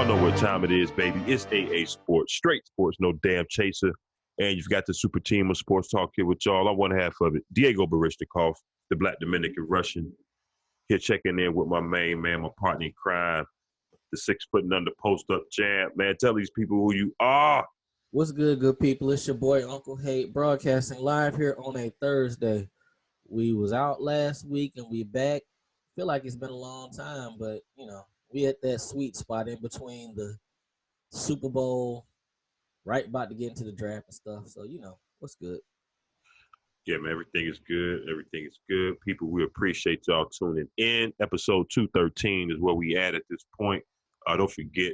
Y'all know what time it is, baby. It's AA Sports, straight sports, no damn chaser. And you've got the super team of sports talk here with y'all. I'm one half of it. Diego Barishnikov, the Black Dominican Russian, here checking in with my main man, my partner in crime, the 6 foot and under post up champ. Man, tell these people who you are. What's good, good people? It's your boy Uncle Hate, broadcasting live here on a Thursday. We was out last week and we back. Feel like it's been a long time, but we at that sweet spot in between the Super Bowl, right about to get into the draft and stuff. So what's good. Yeah, man, everything is good. Everything is good. People, we appreciate y'all tuning in. Episode 213 is where we at this point. Don't forget,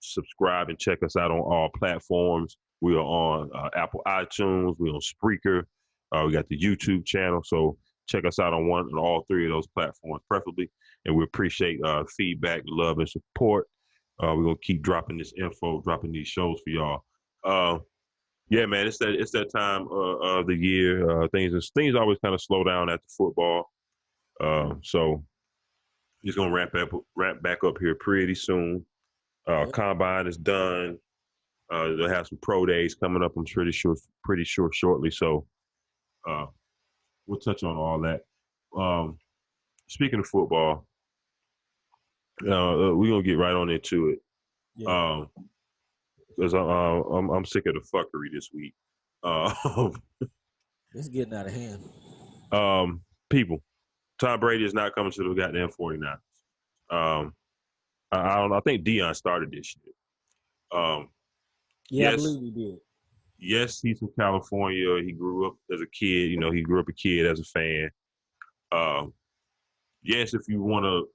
subscribe and check us out on all platforms. We are on Apple iTunes. We're on Spreaker. We got the YouTube channel. So check us out on all three of those platforms, preferably. And we appreciate feedback, love, and support. We're going to keep dropping this info, dropping these shows for y'all. Yeah, man, it's that time of the year. Things always kind of slow down after football. So it's gonna ramp back up here pretty soon. Combine is done. They'll have some pro days coming up. I'm pretty sure shortly. So we'll touch on all that. Speaking of football, we're gonna get right on into it. Yeah. Because I'm sick of the fuckery this week. It's getting out of hand. People, Tom Brady is not coming to the goddamn 49ers. I think Dion started this shit. Yes, I believe he did. Yes, he's from California. He grew up as a kid. He grew up a kid as a fan. Yes, if you want to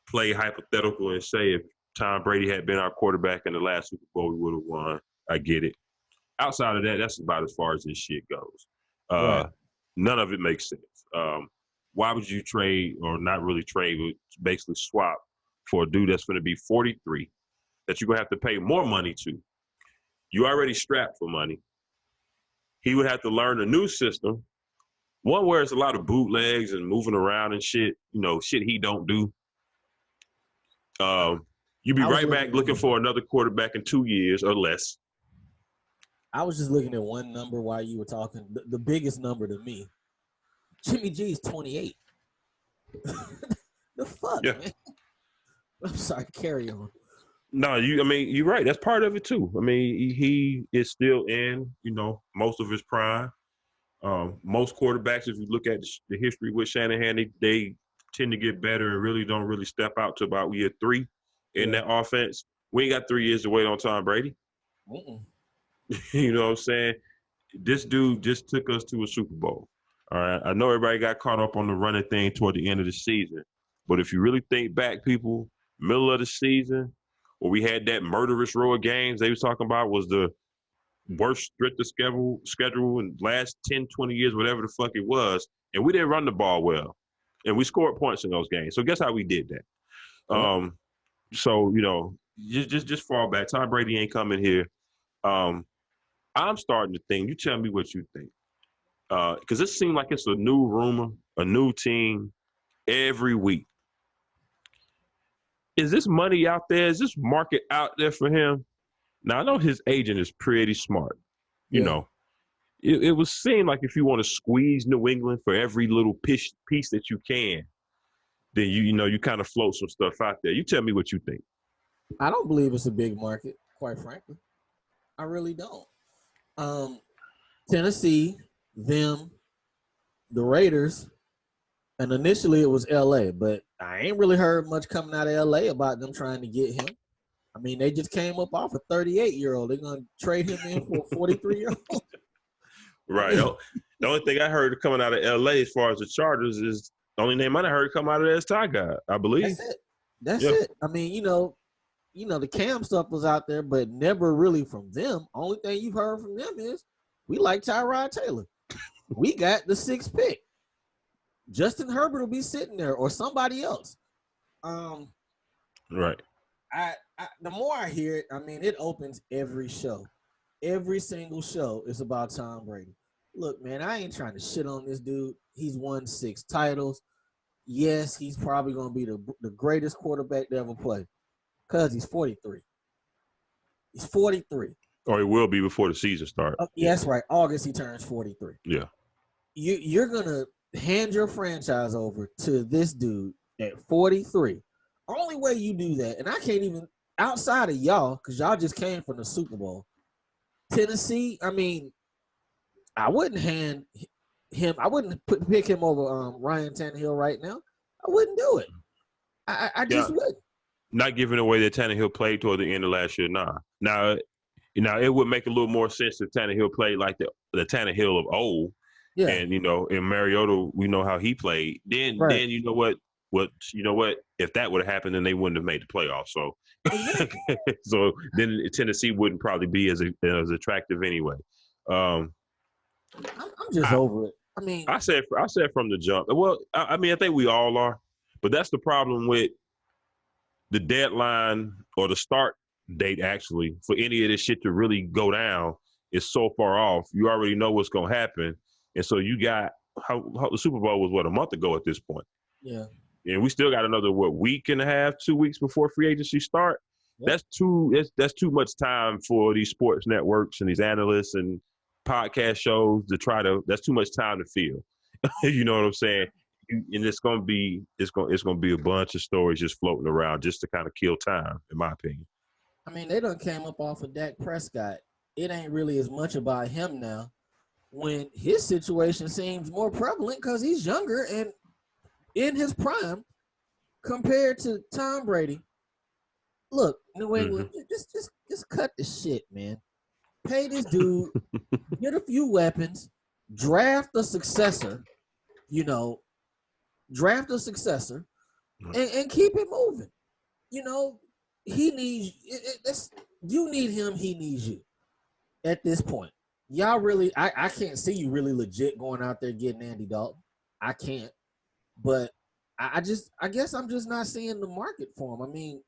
play hypothetical and say if Tom Brady had been our quarterback in the last Super Bowl, we would have won. I get it. Outside of that, that's about as far as this shit goes. Right. None of it makes sense. Why would you trade, or not really trade, but basically swap for a dude that's going to be 43 that you're going to have to pay more money to? You already strapped for money. He would have to learn a new system, one where it's a lot of bootlegs and moving around and shit, shit he don't do. You'd be right back looking for another quarterback in 2 years or less. I was just looking at one number while you were talking. The biggest number to me, Jimmy G is 28. The fuck, yeah. Man? I'm sorry, carry on. No, you're right. That's part of it too. He is still in, most of his prime. Most quarterbacks, if you look at the history with Shanahan, they tend to get better and really don't step out to about year 3 in that offense. We ain't got 3 years to wait on Tom Brady. You know what I'm saying? This dude just took us to a Super Bowl. All right. I know everybody got caught up on the running thing toward the end of the season. But if you really think back, people, middle of the season, where we had that murderous row of games they was talking about was the worst strength of schedule in the last 10, 20 years, whatever the fuck it was. And we didn't run the ball well. And we scored points in those games. So guess how we did that? Yeah. So, just fall back. Tom Brady ain't coming here. I'm starting to think, you tell me what you think. Because it seems like it's a new rumor, a new team every week. Is this money out there? Is this market out there for him? Now, I know his agent is pretty smart. It would seem like if you want to squeeze New England for every little piece that you can, then you kind of float some stuff out there. You tell me what you think. I don't believe it's a big market, quite frankly. I really don't. Tennessee, them, the Raiders, and initially it was LA, but I ain't really heard much coming out of LA about them trying to get him. They just came up off a 38-year-old. They're going to trade him in for a 43-year-old. Right. The only thing I heard coming out of LA as far as the Chargers is the only name I heard come out of there is Ty God, I believe. That's it. The Cam stuff was out there, but never really from them. Only thing you've heard from them is we like Tyrod Taylor. We got the 6th pick. Justin Herbert will be sitting there or somebody else. Right. The more I hear it, it opens every show. Every single show is about Tom Brady. Look, man, I ain't trying to shit on this dude. He's won 6 titles. Yes, he's probably going to be the greatest quarterback to ever play because he's 43. He's 43. Or it will be before the season starts. Yeah, that's right. August he turns 43. Yeah. You're gonna hand your franchise over to this dude at 43. Only way you do that, and I can't even outside of y'all, because y'all just came from the Super Bowl. Tennessee, I mean, I wouldn't hand him. I wouldn't pick him over Ryan Tannehill right now. I wouldn't do it. I just wouldn't. Not giving away that Tannehill played toward the end of last year. Now, it would make a little more sense if Tannehill played like the Tannehill of old. Yeah. And in Mariota, we know how he played. Then you know what? If that would have happened, then they wouldn't have made the playoffs. So, so then Tennessee wouldn't probably be as attractive anyway. I'm just over it. I mean, I said from the jump. Well, I mean, I think we all are, but that's the problem with the deadline or the start date. Actually, for any of this shit to really go down, is so far off. You already know what's gonna happen, and so you got how the Super Bowl was a month ago at this point. Yeah. And we still got another week and a half, 2 weeks before free agency start. Yep. That's too much time for these sports networks and these analysts and podcast shows to try to. That's too much time to fill. You know what I'm saying? And it's gonna be a bunch of stories just floating around just to kind of kill time, in my opinion. I mean, they done came up off of Dak Prescott. It ain't really as much about him now, when his situation seems more prevalent because he's younger and in his prime compared to Tom Brady. Look, New England, just cut the shit, man. Pay this dude, get a few weapons, draft a successor, draft a successor, and keep it moving. He needs you need him, he needs you at this point. Y'all really, I can't see you really legit going out there getting Andy Dalton. I can't. But I guess I'm just not seeing the market for him. I mean,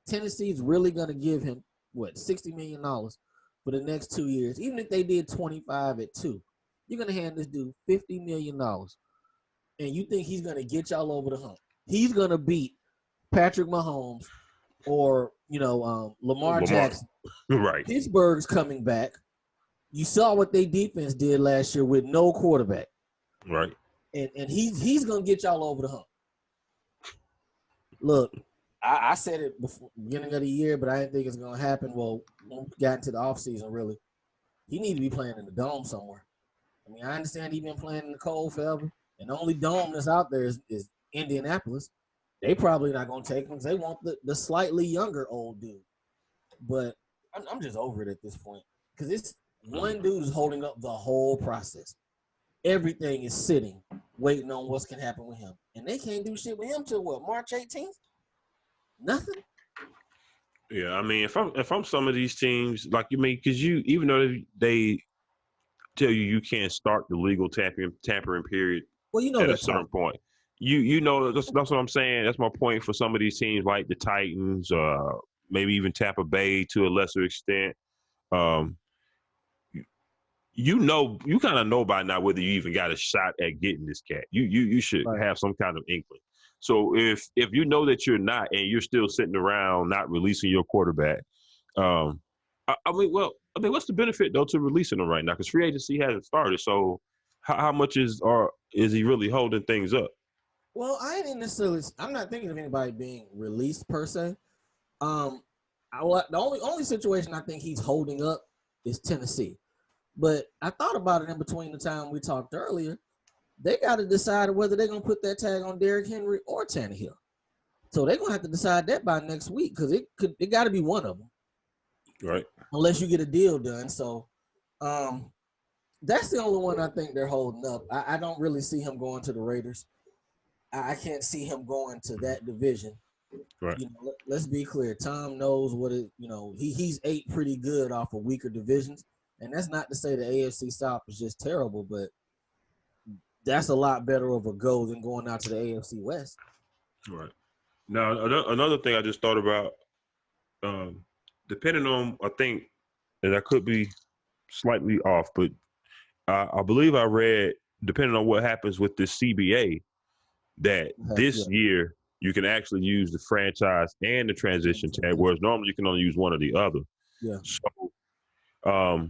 Tennessee's really gonna give him $60 million for the next 2 years. Even if they did 25 at 2, you're gonna hand this dude $50 million, and you think he's gonna get y'all over the hump? He's gonna beat Patrick Mahomes or Lamar Jackson. Right. Pittsburgh's coming back. You saw what they defense did last year with no quarterback. Right. And he's gonna get y'all over the hump. Look, I said it before beginning of the year, but I didn't think it's gonna happen. Well, when we got into the offseason, really, he need to be playing in the dome somewhere. I mean, I understand he's been playing in the cold forever, and the only dome that's out there is Indianapolis. They probably not gonna take him because they want the slightly younger old dude. But I'm just over it at this point because it's one dude is holding up the whole process. Everything is sitting, waiting on what's can happen with him, and they can't do shit with him till March 18th. Nothing. Yeah, I mean, if I'm some of these teams, like because even though they tell you can't start the legal tampering period, at a certain point, that's what I'm saying. That's my point for some of these teams like the Titans, maybe even Tampa Bay to a lesser extent. You kind of know by now whether you even got a shot at getting this cat. You should have some kind of inkling. So if you know that you're not and you're still sitting around not releasing your quarterback, I mean, what's the benefit though to releasing him right now? Because free agency hasn't started. So how much is he really holding things up? Well, I'm not thinking of anybody being released per se. The only situation I think he's holding up is Tennessee. But I thought about it in between the time we talked earlier. They got to decide whether they're going to put that tag on Derrick Henry or Tannehill. So they're going to have to decide that by next week because it got to be one of them. Right. Unless you get a deal done. So that's the only one I think they're holding up. I don't really see him going to the Raiders. I can't see him going to that division. Right. Let's be clear. Tom knows what it. He's ate pretty good off of weaker divisions. And that's not to say the AFC South is just terrible, but that's a lot better of a go than going out to the AFC West. Right. Now, another thing I just thought about, depending on, I think, and I could be slightly off, but I believe I read, depending on what happens with this CBA, that this year you can actually use the franchise and the transition tag, whereas normally you can only use one or the other. Yeah. So,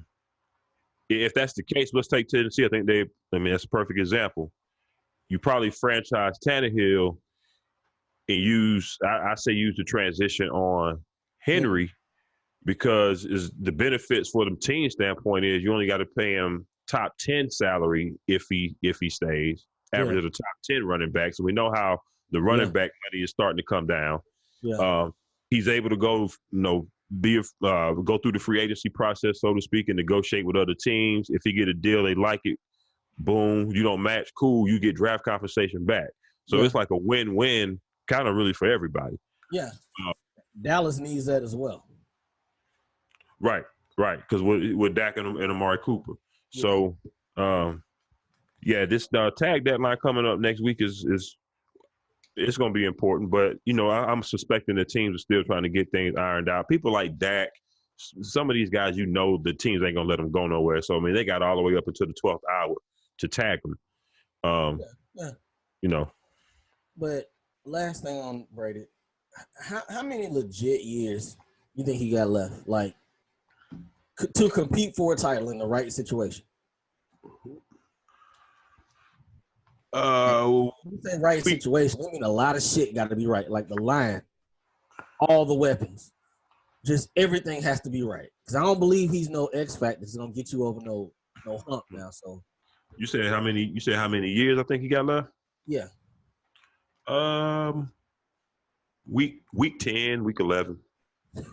if that's the case, let's take Tennessee. I mean, that's a perfect example. You probably franchise Tannehill and I say use the transition on Henry. Henry because is the benefits for the team standpoint is you only got to pay him top 10 salary if he stays, Yeah. average of the top 10 running backs. So we know how the Yeah. running back money is starting to come down. Yeah. He's able to go, go through the free agency process, so to speak, and negotiate with other teams. If he get a deal, they like it. Boom, you don't match, cool. You get draft compensation back. So Yeah. it's like a win-win, kind of really for everybody. Yeah. Uh, Dallas needs that as well. right, right. Because we're Dak and Amari Cooper. Yeah. So, this tag deadline coming up next week is it's going to be important. But I'm suspecting the teams are still trying to get things ironed out. People like Dak, some of these guys, the teams ain't going to let them go nowhere. So I mean, they got all the way up until the 12th hour to tag them. Yeah. You know, But last thing on Brady, how many legit years you think he got left? Like to compete for a title in the right situation. When you say right situation, I mean a lot of shit got to be right. Like the line, all the weapons, just everything has to be right. Because I don't believe he's no X factor. He's gonna get you over no hump now. So you said how many? You said how many years? I think he got left. yeah. Week 10, week 11. But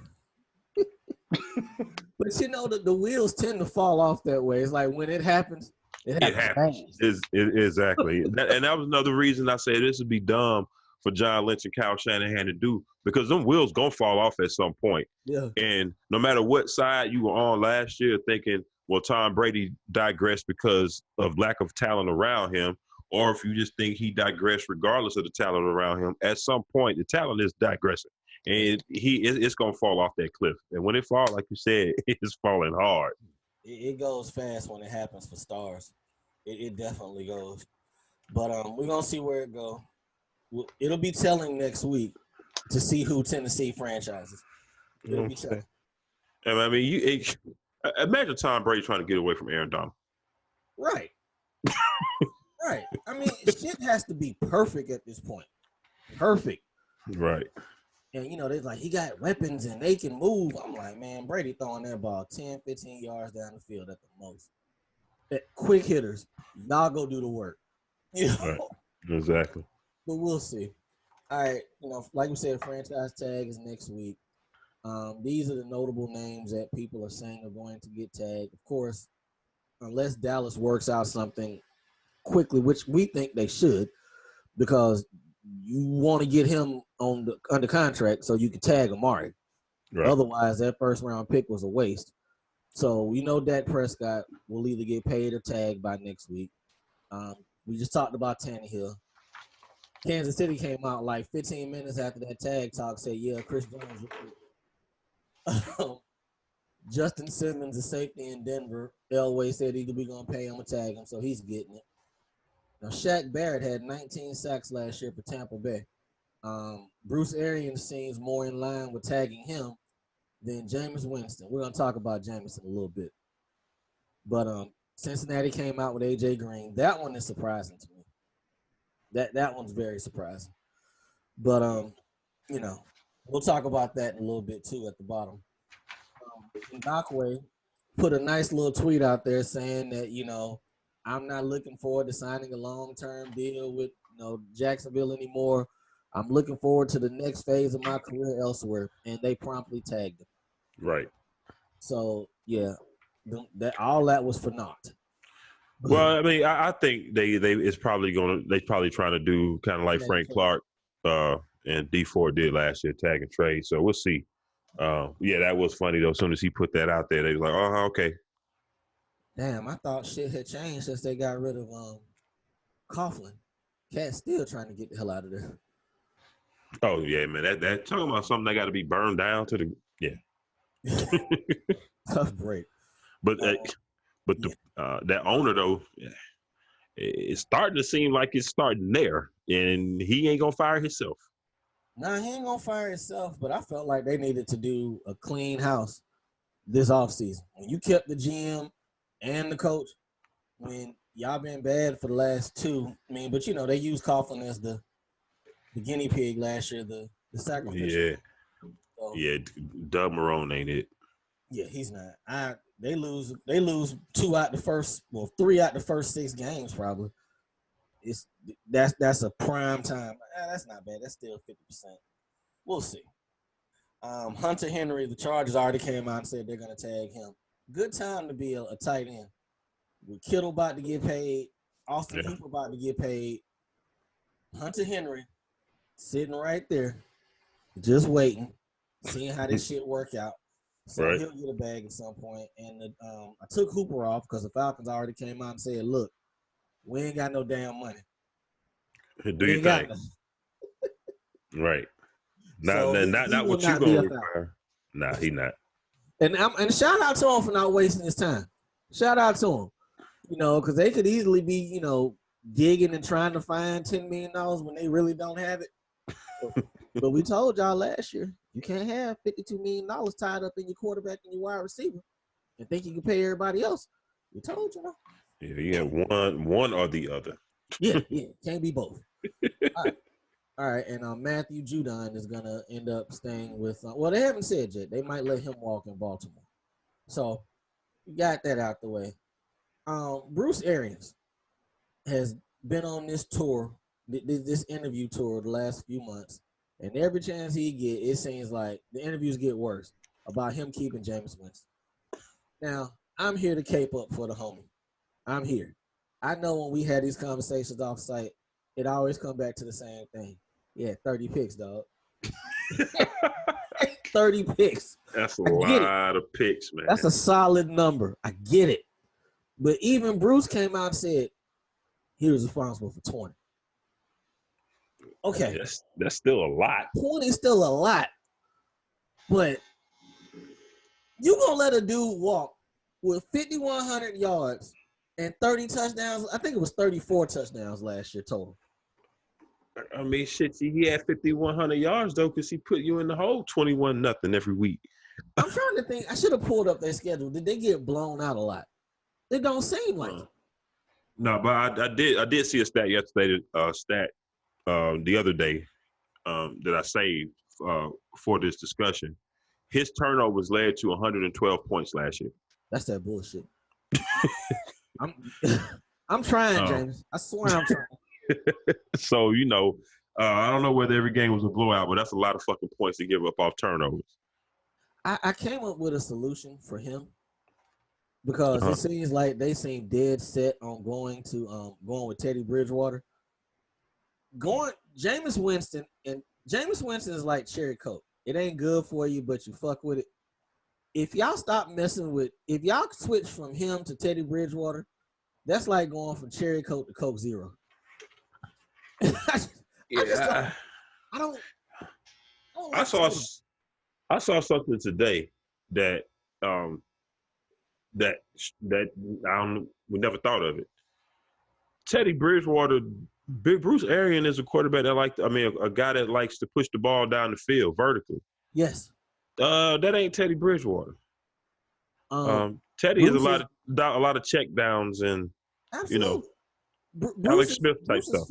the wheels tend to fall off that way. It's like when it happens, it happens. Exactly. And that was another reason I said this would be dumb for John Lynch and Kyle Shanahan to do because them wheels gonna fall off at some point. Yeah. And no matter what side you were on last year, thinking, well, Tom Brady digressed because of lack of talent around him, or if you just think he digressed regardless of the talent around him, at some point the talent is digressing. And it's gonna fall off that cliff. And when it falls, like you said, it's falling hard. It goes fast when it happens for stars. It definitely goes. But we're gonna see where it goes. It'll be telling next week to see who Tennessee franchises. It'll be telling. I mean, imagine Tom Brady trying to get away from Aaron Donald. Right. Right. I mean, shit has to be perfect at this point. Perfect. Right. And, they're like, he got weapons and they can move. I'm like, man, Brady throwing that ball 10, 15 yards down the field at the most. Quick hitters, y'all go do the work. Right. Exactly. But we'll see. All right. Like we said, franchise tag is next week. These are the notable names that people are saying are going to get tagged. Of course, unless Dallas works out something quickly, which we think they should, because you want to get him under contract so you can tag Amari. Right. Otherwise, that first round pick was a waste. So we know Dak Prescott will either get paid or tagged by next week. We just talked about Tannehill. Kansas City came out like 15 minutes after that tag talk, said, yeah, Chris Jones. Justin Simmons, the safety in Denver, Elway said we're going to pay him or tag him, so he's getting it. Now, Shaq Barrett had 19 sacks last year for Tampa Bay. Bruce Arians seems more in line with tagging him than Jameis Winston. We're going to talk about Jameis in a little bit. But Cincinnati came out with A.J. Green. That one is surprising to me. That one's very surprising. But, we'll talk about that in a little bit, too, at the bottom. Ngakwe put a nice little tweet out there saying that, I'm not looking forward to signing a long-term deal with, Jacksonville anymore. I'm looking forward to the next phase of my career elsewhere, and they promptly tagged him. Right. So, yeah, all that was for naught. Well, I mean, I think they probably trying to do kind of like Frank Clark and D Ford did last year, tag and trade. So we'll see. That was funny though. As soon as he put that out there, they were like, "Oh, okay." Damn, I thought shit had changed since they got rid of Coughlin. Cat's still trying to get the hell out of there. Oh yeah, man. That talking about something that got to be burned down to the Tough break. But that owner though, it's starting to seem like it's starting there, and he ain't gonna fire himself. Nah, he ain't gonna fire himself. But I felt like they needed to do a clean house this offseason. When you kept the GM and the coach, when y'all been bad for the last two, but they used Coughlin as the guinea pig last year, the sacrificial. Yeah. So, Yeah, Doug Marone ain't it. yeah, he's not. They lose 3 out the first 6 games probably. That's a prime time. That's not bad. That's still 50%. We'll see. Hunter Henry, the Chargers already came out and said they're gonna tag him. Good time to be a tight end. With Kittle about to get paid, Austin Hooper about to get paid. Hunter Henry sitting right there, just waiting, seeing how this shit work out. So he'll get a bag at some point. And I took Hooper off because the Falcons already came out and said, "Look, we ain't got no damn money. Do you think? Right. Not what you gonna require. Nah, he not. And shout out to him for not wasting his time. Shout out to him. Because they could easily be, digging and trying to find $10 million when they really don't have it. But we told y'all last year, you can't have $52 million tied up in your quarterback and your wide receiver and think you can pay everybody else. We told you. Yeah, you have one or the other. Yeah, can't be both. All right, and Matthew Judon is going to end up staying with, they haven't said yet. They might let him walk in Baltimore. So, you got that out the way. Bruce Arians has been on this tour, this interview tour the last few months, and every chance he get, it seems like the interviews get worse about him keeping Jameis Winston. Now, I'm here to cape up for the homie. I'm here. I know when we had these conversations off site, it always come back to the same thing. Yeah, 30 picks, dog. 30 picks. That's a lot of picks, man. That's a solid number. I get it. But even Bruce came out and said he was responsible for 20. Okay. That's still a lot. 20 is still a lot. But you going to let a dude walk with 5,100 yards and 30 touchdowns? I think it was 34 touchdowns last year total. I mean, shit, he had 5,100 yards, though, because he put you in the hole 21-0 every week. I'm trying to think. I should have pulled up their schedule. Did they get blown out a lot? It don't seem like it. No, but I did see a stat yesterday, the other day that I saved for this discussion. His turnovers led to 112 points last year. That's that bullshit. I'm trying, James. I swear I'm trying. So, I don't know whether every game was a blowout, but that's a lot of fucking points to give up off turnovers. I came up with a solution for him because it seems like they seem dead set on going with Teddy Bridgewater. Jameis Winston is like cherry Coke. It ain't good for you, but you fuck with it. If y'all switch from him to Teddy Bridgewater, that's like going from cherry Coke to Coke Zero. I saw something today that we never thought of it. Teddy Bridgewater, Big Bruce Arians is a quarterback that a guy that likes to push the ball down the field vertically. Yes. That ain't Teddy Bridgewater. Teddy is a lot of check downs and absolutely. Alex Smith type stuff.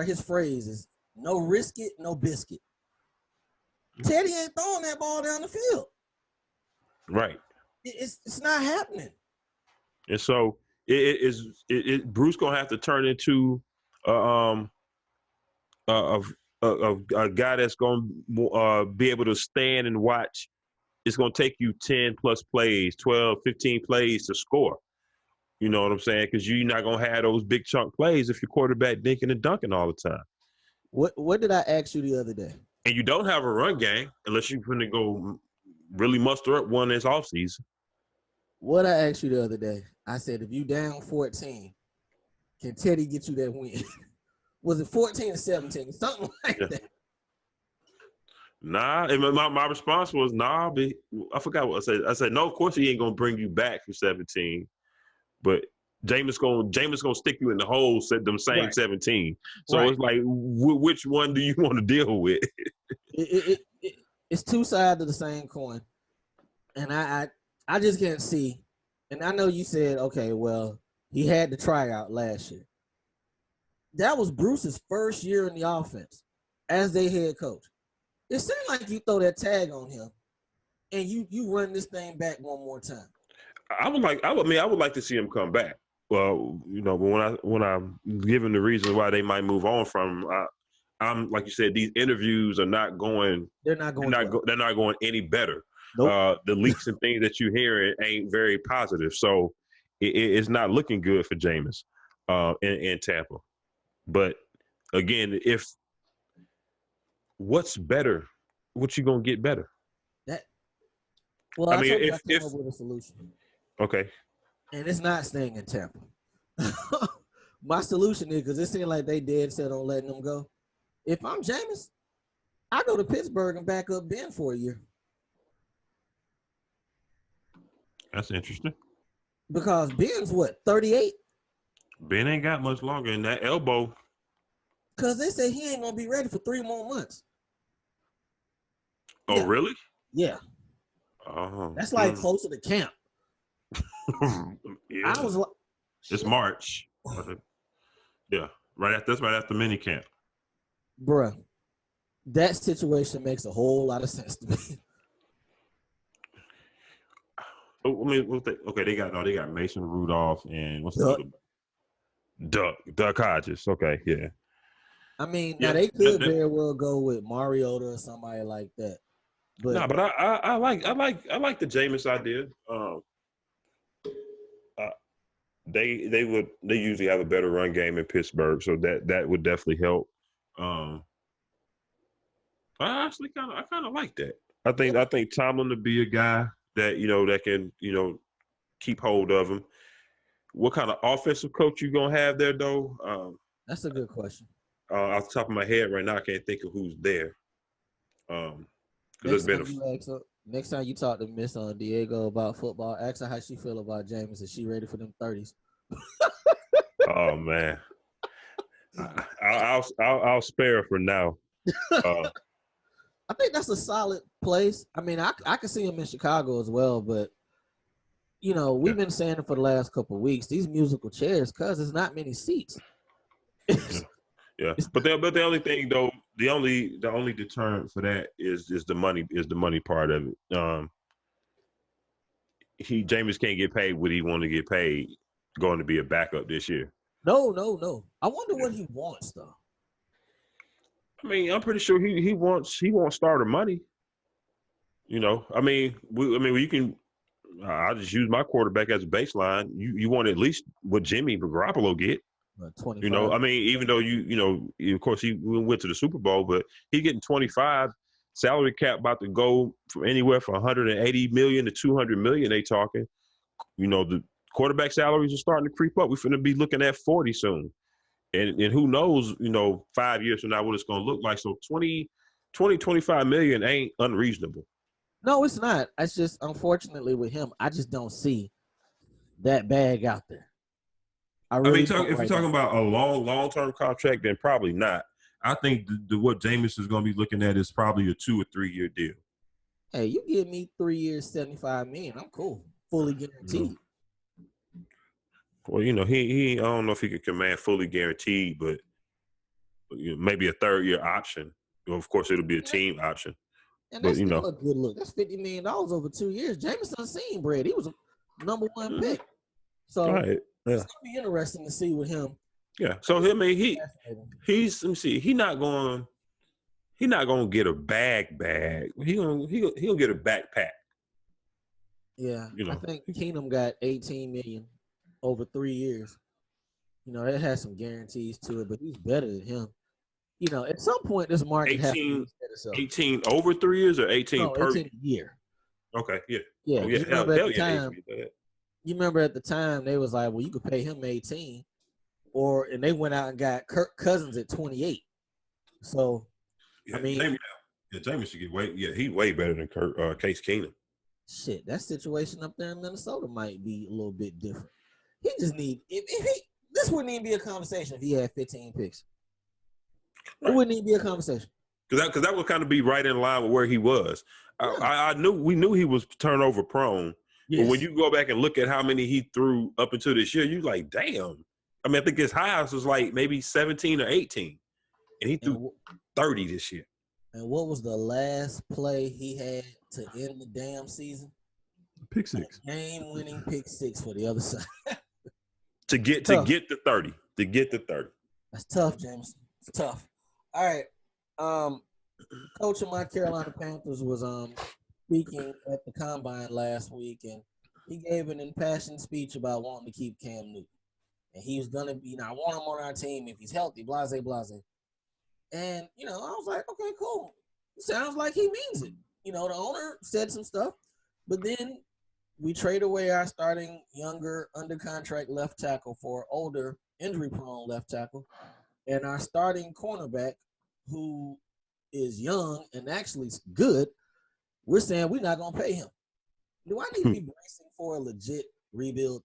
His phrase is no risk it, no biscuit. Teddy ain't throwing that ball down the field. Right. It's not happening. And so Bruce gonna have to turn into a guy that's gonna be able to stand and watch. It's gonna take you 10 plus plays, 12, 15 plays to score. You know what I'm saying? Because you're not gonna have those big chunk plays if your quarterback dinking and dunking all the time. What did I ask you the other day? And you don't have a run game unless you're going to go really muster up one this offseason. What I asked you the other day, I said, if you down 14, can Teddy get you that win? Was it 14 or 17? Something like that. Nah, and my response was, nah, but I forgot what I said. I said, no, of course he ain't going to bring you back for 17. But Jameis gonna stick you in the hole, set them same right. 17. So It's like, which one do you want to deal with? It's two sides of the same coin. And I just can't see. And I know you said, okay, well, he had the tryout last year. That was Bruce's first year in the offense as their head coach. It seemed like you throw that tag on him and you run this thing back one more time. I would like to see him come back. Well, but when I'm given the reasons why they might move on from him, I'm like you said, these interviews are not going. They're not going well. They're not going any better. Nope. The leaks and things that you hear ain't very positive, so it's not looking good for Jameis in Tampa. But again, if what's better, what you gonna get better? That well, I told you I came up with a solution. Okay. And it's not staying in Tampa. My solution is because it seemed like they dead set on letting them go. If I'm Jameis, I go to Pittsburgh and back up Ben for a year. That's interesting. Because Ben's what, 38? Ben ain't got much longer in that elbow. Because they say he ain't gonna be ready for 3 more months. Oh, yeah. Really? Yeah. Oh, that's like closer to camp. Yeah. I was like, it's March. Yeah, that's right after mini camp. Bruh, that situation makes a whole lot of sense to me. Okay, they got Mason Rudolph and what's the other? Duck Hodges. Okay, yeah. I mean, now they could very well go with Mariota or somebody like that. But but I like the Jameis idea. They usually have a better run game in Pittsburgh, so that would definitely help. I actually kind of like that. I think Tomlin would be a guy that that can keep hold of him. What kind of offensive coach you gonna have there though? That's a good question. Off the top of my head right now, I can't think of who's there. Next time you talk to Miss Diego about football, ask her how she feel about James. Is she ready for them 30s? Oh man, I'll spare her for now. I think that's a solid place. I mean, I can see him in Chicago as well, but we've been saying it for the last couple of weeks. These musical chairs, cause there's not many seats. Yeah, but the only thing though, the only deterrent for that is the money part of it. Jameis can't get paid what he want to get paid going to be a backup this year. No. I wonder what he wants though. I mean, I'm pretty sure he wants starter money. I mean, you can. I'll just use my quarterback as a baseline. You want at least what Jimmy Garoppolo get. 25. I mean, even though of course he went to the Super Bowl, but he getting 25. Salary cap about to go from anywhere from 180 million to 200 million. They talking. The quarterback salaries are starting to creep up. We're going to be looking at 40 soon. And who knows, 5 years from now what it's going to look like. So 25 million ain't unreasonable. No, it's not. It's just, unfortunately with him, I just don't see that bag out there. If you're talking about a long-term contract, then probably not. I think what Jameis is going to be looking at is probably a 2 or 3 year deal. Hey, you give me 3 years, 75 million, I'm cool. Fully guaranteed. Well, he I don't know if he could command fully guaranteed, but maybe a 3rd year option. Of course, it'll be a team option. And that's still a good look. That's $50 million over 2 years. Jameson seen Brady. He was a number 1 pick. So it's gonna be interesting to see with him. Yeah. So I mean, he's let me see. He's not going to get a bag. He'll get a backpack. Yeah. I think Keenum got 18 million over 3 years. It has some guarantees to it, but he's better than him. At some point, this market 18 over 3 years or 18 per 18 a year. Okay, yeah. Yeah. You remember at the time they was like, well, you could pay him 18, and they went out and got Kirk Cousins at 28. So, I mean, Jameis should get he's way better than Case Keenum. Shit, that situation up there in Minnesota might be a little bit different. He just this wouldn't even be a conversation if he had 15 picks. It wouldn't even be a conversation. because that would kind of be right in line with where he was. Yeah. We knew he was turnover prone, but when Yes. you go back and look at how many he threw up until this year, you like, damn. I mean, I think his highest was like maybe 17 or 18, and he threw 30 this year. And what was the last play he had to end the damn season? Pick six. Game-winning pick six for the other side. to get the 30. To get the 30. That's tough, James. It's tough. All right. Coach of my Carolina Panthers was speaking at the combine last week, and he gave an impassioned speech about wanting to keep Cam Newton. And he was gonna be, I want him on our team if he's healthy, blase, blase. And I was like, okay, cool. Sounds like he means it. The owner said some stuff, but then we trade away our starting younger under contract left tackle for older injury-prone left tackle, and our starting cornerback, who is young and actually good, we're saying we're not going to pay him. Do I need to be bracing for a legit rebuild?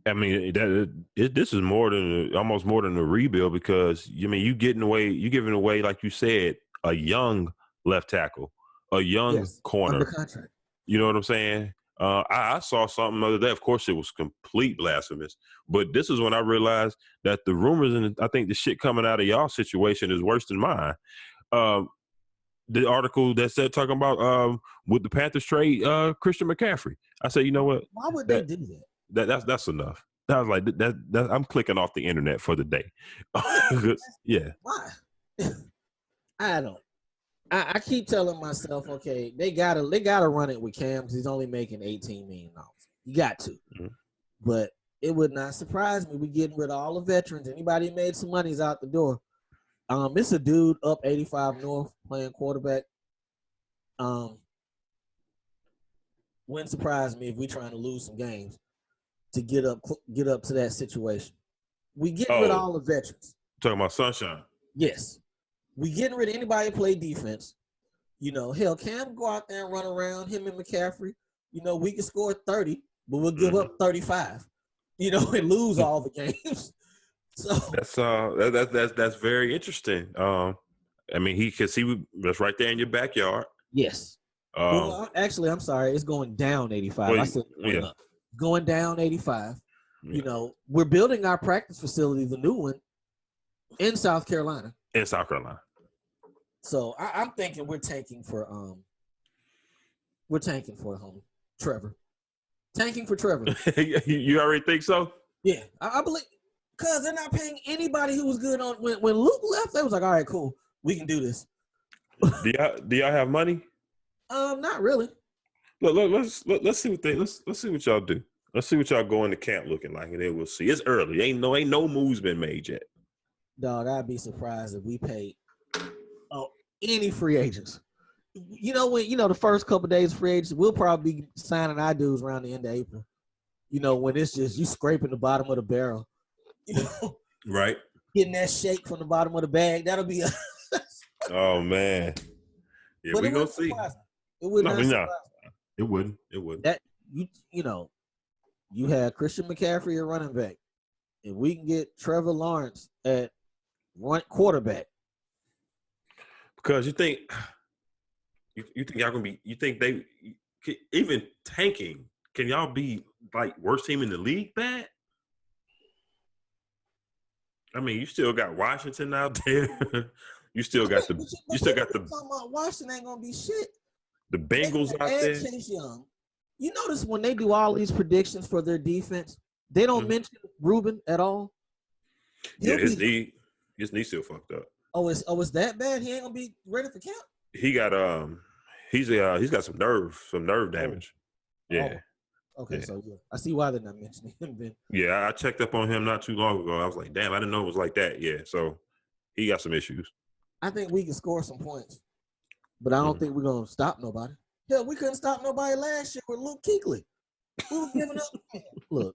I mean, this is almost more than a rebuild because you're giving away, like you said, a young left tackle, a young corner under contract. You know what I'm saying? I saw something the other day. Of course, it was complete blasphemous. But this is when I realized that the rumors and I think the shit coming out of y'all situation is worse than mine. The article that said talking about would the Panthers trade Christian McCaffrey? I said, you know what? Why would they do that? That's enough. I was like, that I'm clicking off the internet for the day. Yeah. Why? I don't. I keep telling myself, okay, they gotta run it with Cam because he's only making $18 million. You got to. Mm-hmm. But it would not surprise me. We're getting rid of all the veterans. Anybody who made some money is out the door. It's a dude up 85 North playing quarterback. Wouldn't surprise me if we're trying to lose some games to get up to that situation. We getting rid of all the veterans. Talking about Sunshine. Yes. We getting rid of anybody who play defense. Hell, Cam go out there and run around, him and McCaffrey. We can score 30, but we'll give up 35, and lose all the games. So that's very interesting. I mean, that's right there in your backyard. Yes. Well, actually, I'm sorry. It's going down 85. I said up. Going down 85. Yeah. We're building our practice facility, the new one, in South Carolina. So I'm thinking we're tanking for homie Trevor. Tanking for Trevor. You already think so? Yeah, I believe because they're not paying anybody who was good on when Luke left. They was like, all right, cool, we can do this. Do y'all have money? Not really. Look, let's see what y'all do. Let's see what y'all go into camp looking like, and then we'll see. It's early. Ain't no moves been made yet. Dog, I'd be surprised if we paid any free agents. When the first couple of days of free agents, we'll probably be signing our dudes around the end of April. When it's just you scraping the bottom of the barrel. Right. Getting that shake from the bottom of the bag. That'll be Oh man. Yeah, we gonna see. It would not surprise me. It wouldn't. That you had Christian McCaffrey at running back. If we can get Trevor Lawrence at quarterback. Because you think y'all gonna be? You think they even tanking? Can y'all be like worst team in the league bad? I mean, you still got Washington out there. You still got talking about Washington ain't gonna be shit. The Bengals out there. Chase Young. You notice when they do all these predictions for their defense, they don't mention Ruben at all. His knee still fucked up. Oh, it's that bad? He ain't gonna be ready for camp? He got he's got some nerve damage. Yeah. Oh. Okay, yeah. So yeah, I see why they're not mentioning him then. Yeah, I checked up on him not too long ago. I was like, damn, I didn't know it was like that. Yeah, so he got some issues. I think we can score some points, but I don't think we're gonna stop nobody. Hell, we couldn't stop nobody last year with Luke Kuechly. We were giving up.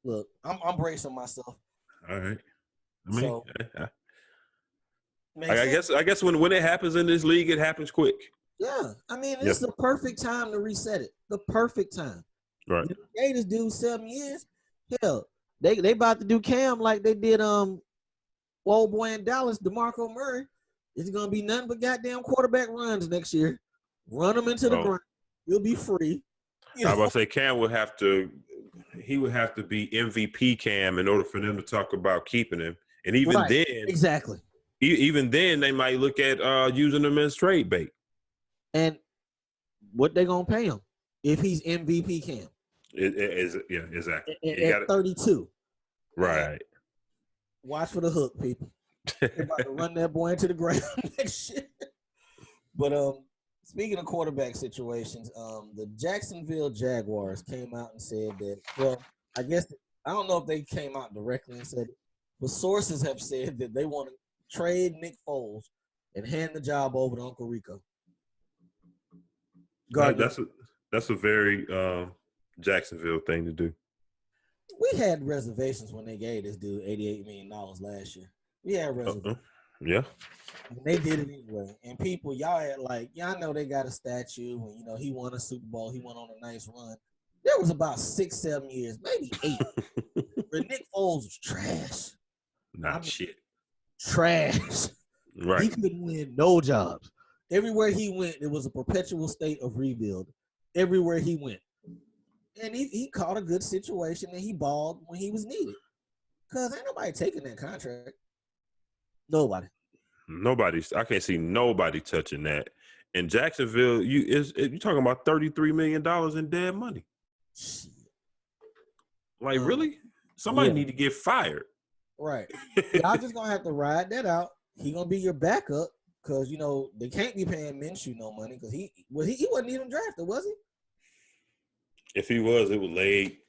Look, I'm bracing myself. All right. I mean, I guess when it happens in this league, it happens quick. Yeah, I mean, it's the perfect time to reset it. The perfect time. Right. The Gators do 7 years. Hell, they about to do Cam like they did old boy in Dallas, DeMarco Murray, is going to be nothing but goddamn quarterback runs next year. Run him into the Oh, ground. He'll be free. I was about to say Cam would have to. He would have to be MVP Cam in order for them to talk about keeping him. And even Right. then, Exactly. even then, they might look at using him as trade bait. And what they gonna pay him if he's MVP Cam? Yeah, exactly. At 32. Right. Watch for the hook, people. They're about to run that boy into the ground next year. But speaking of quarterback situations, the Jacksonville Jaguars came out and said that. Well, I guess I don't know if they came out directly and said it, but sources have said that they want to trade Nick Foles and hand the job over to Uncle Rico. That's a very Jacksonville thing to do. We had reservations when they gave this dude $88 million last year. We had reservations. Yeah. And they did it anyway. And people, y'all had y'all know they got a statue when, he won a Super Bowl. He went on a nice run. There was about 6-7 years, maybe 8, where Nick Foles was trash. Shit. Trash. Right. He couldn't win no jobs. Everywhere he went, it was a perpetual state of rebuild. Everywhere he went. And he caught a good situation and he balled when he was needed. Because ain't nobody taking that contract. Nobody. I can't see nobody touching that. In Jacksonville, you're talking about $33 million in dead money. Like, really? Somebody need to get fired. Right. Y'all just gonna have to ride that out. He gonna be your backup because they can't be paying Minshew no money because he wasn't even drafted, was he? If he was, it was late.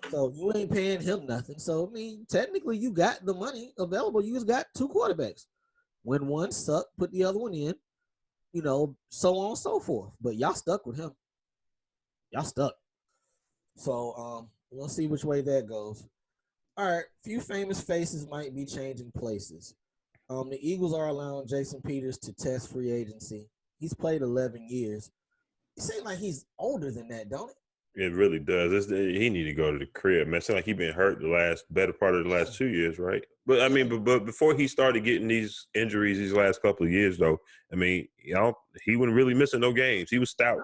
So you ain't paying him nothing. So I mean, technically, you got the money available. You just got 2 quarterbacks. When one sucked, put the other one in. So on and so forth. But y'all stuck with him. Y'all stuck. So we'll see which way that goes. All right, few famous faces might be changing places. The Eagles are allowing Jason Peters to test free agency. He's played 11 years. It seems like he's older than that, don't it? It really does. He need to go to the crib, man. It seems like he been hurt the better part of the last 2 years, right? But I mean, but before he started getting these injuries these last couple of years, though, I mean, he wasn't really missing no games. He was stout.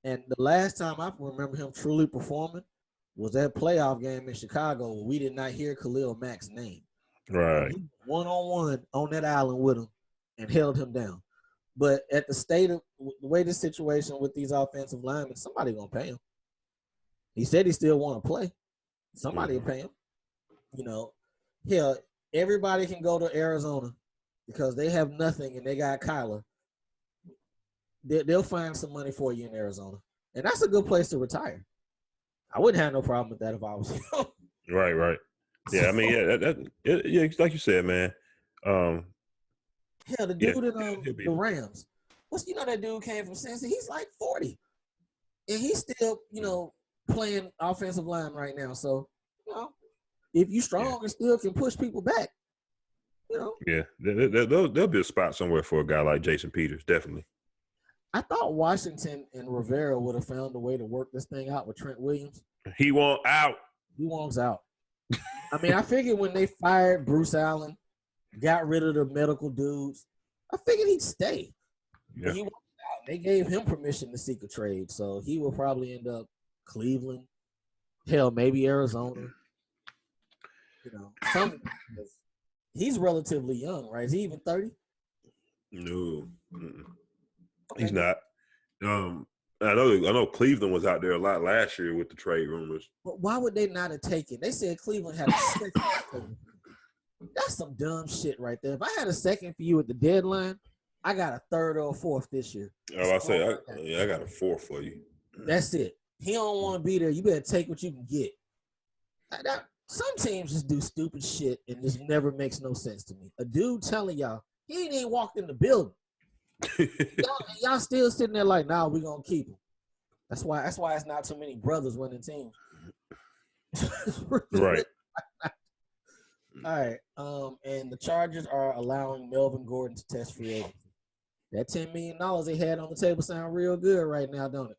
And the last time I remember him truly performing was that playoff game in Chicago where we did not hear Khalil Mack's name. Right. He one-on-one on that island with him and held him down. But at the way this situation with these offensive linemen, somebody gonna pay him. He said he still want to play. Somebody will pay him. Hell, everybody can go to Arizona because they have nothing and they got Kyler. They'll find some money for you in Arizona. And that's a good place to retire. I wouldn't have no problem with that if I was him. Right. Yeah, I mean, yeah, like you said, man. The dude in the Rams. That dude came from Cincy. He's like 40. And he's still, playing offensive line right now. So, if you strong and still can push people back, Yeah, there'll be a spot somewhere for a guy like Jason Peters, definitely. I thought Washington and Rivera would have found a way to work this thing out with Trent Williams. He wants out. He wants out. I mean, I figured when they fired Bruce Allen, got rid of the medical dudes, I figured he'd stay. Yeah. But he wants out. They gave him permission to seek a trade, so he will probably end up Cleveland, hell, maybe Arizona. He's relatively young, right? Is he even 30? No, he's not. I know Cleveland was out there a lot last year with the trade rumors. But why would they not have taken? They said Cleveland had a second. That's some dumb shit right there. If I had a second for you at the deadline, I got a third or a fourth this year. Oh, I got a fourth for you. That's it. He don't want to be there. You better take what you can get. Some teams just do stupid shit and this never makes no sense to me. A dude telling y'all he ain't even walked in the building. y'all still sitting there like, nah, we gonna keep him. That's why it's not too many brothers winning teams. Right. All right. And the Chargers are allowing Melvin Gordon to test free agency. That $10 million they had on the table sound real good right now, don't it?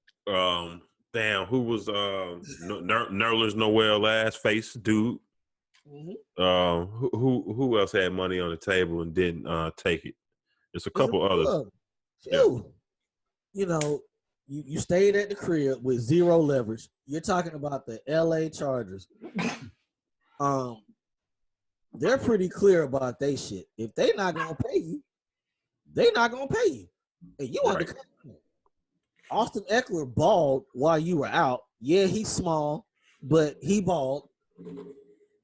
Damn, who was Nerlens Noel last face dude? Who else had money on the table and didn't take it? There's a There's a couple few others. of them. Yeah. Few. You know, you stayed at the crib with zero leverage. You're talking about the LA Chargers. They're pretty clear about they shit. If they not gonna pay you, they not gonna pay you. And you Right. undercut. Austin Eckler balled while you were out. Yeah, he's small, but he balled,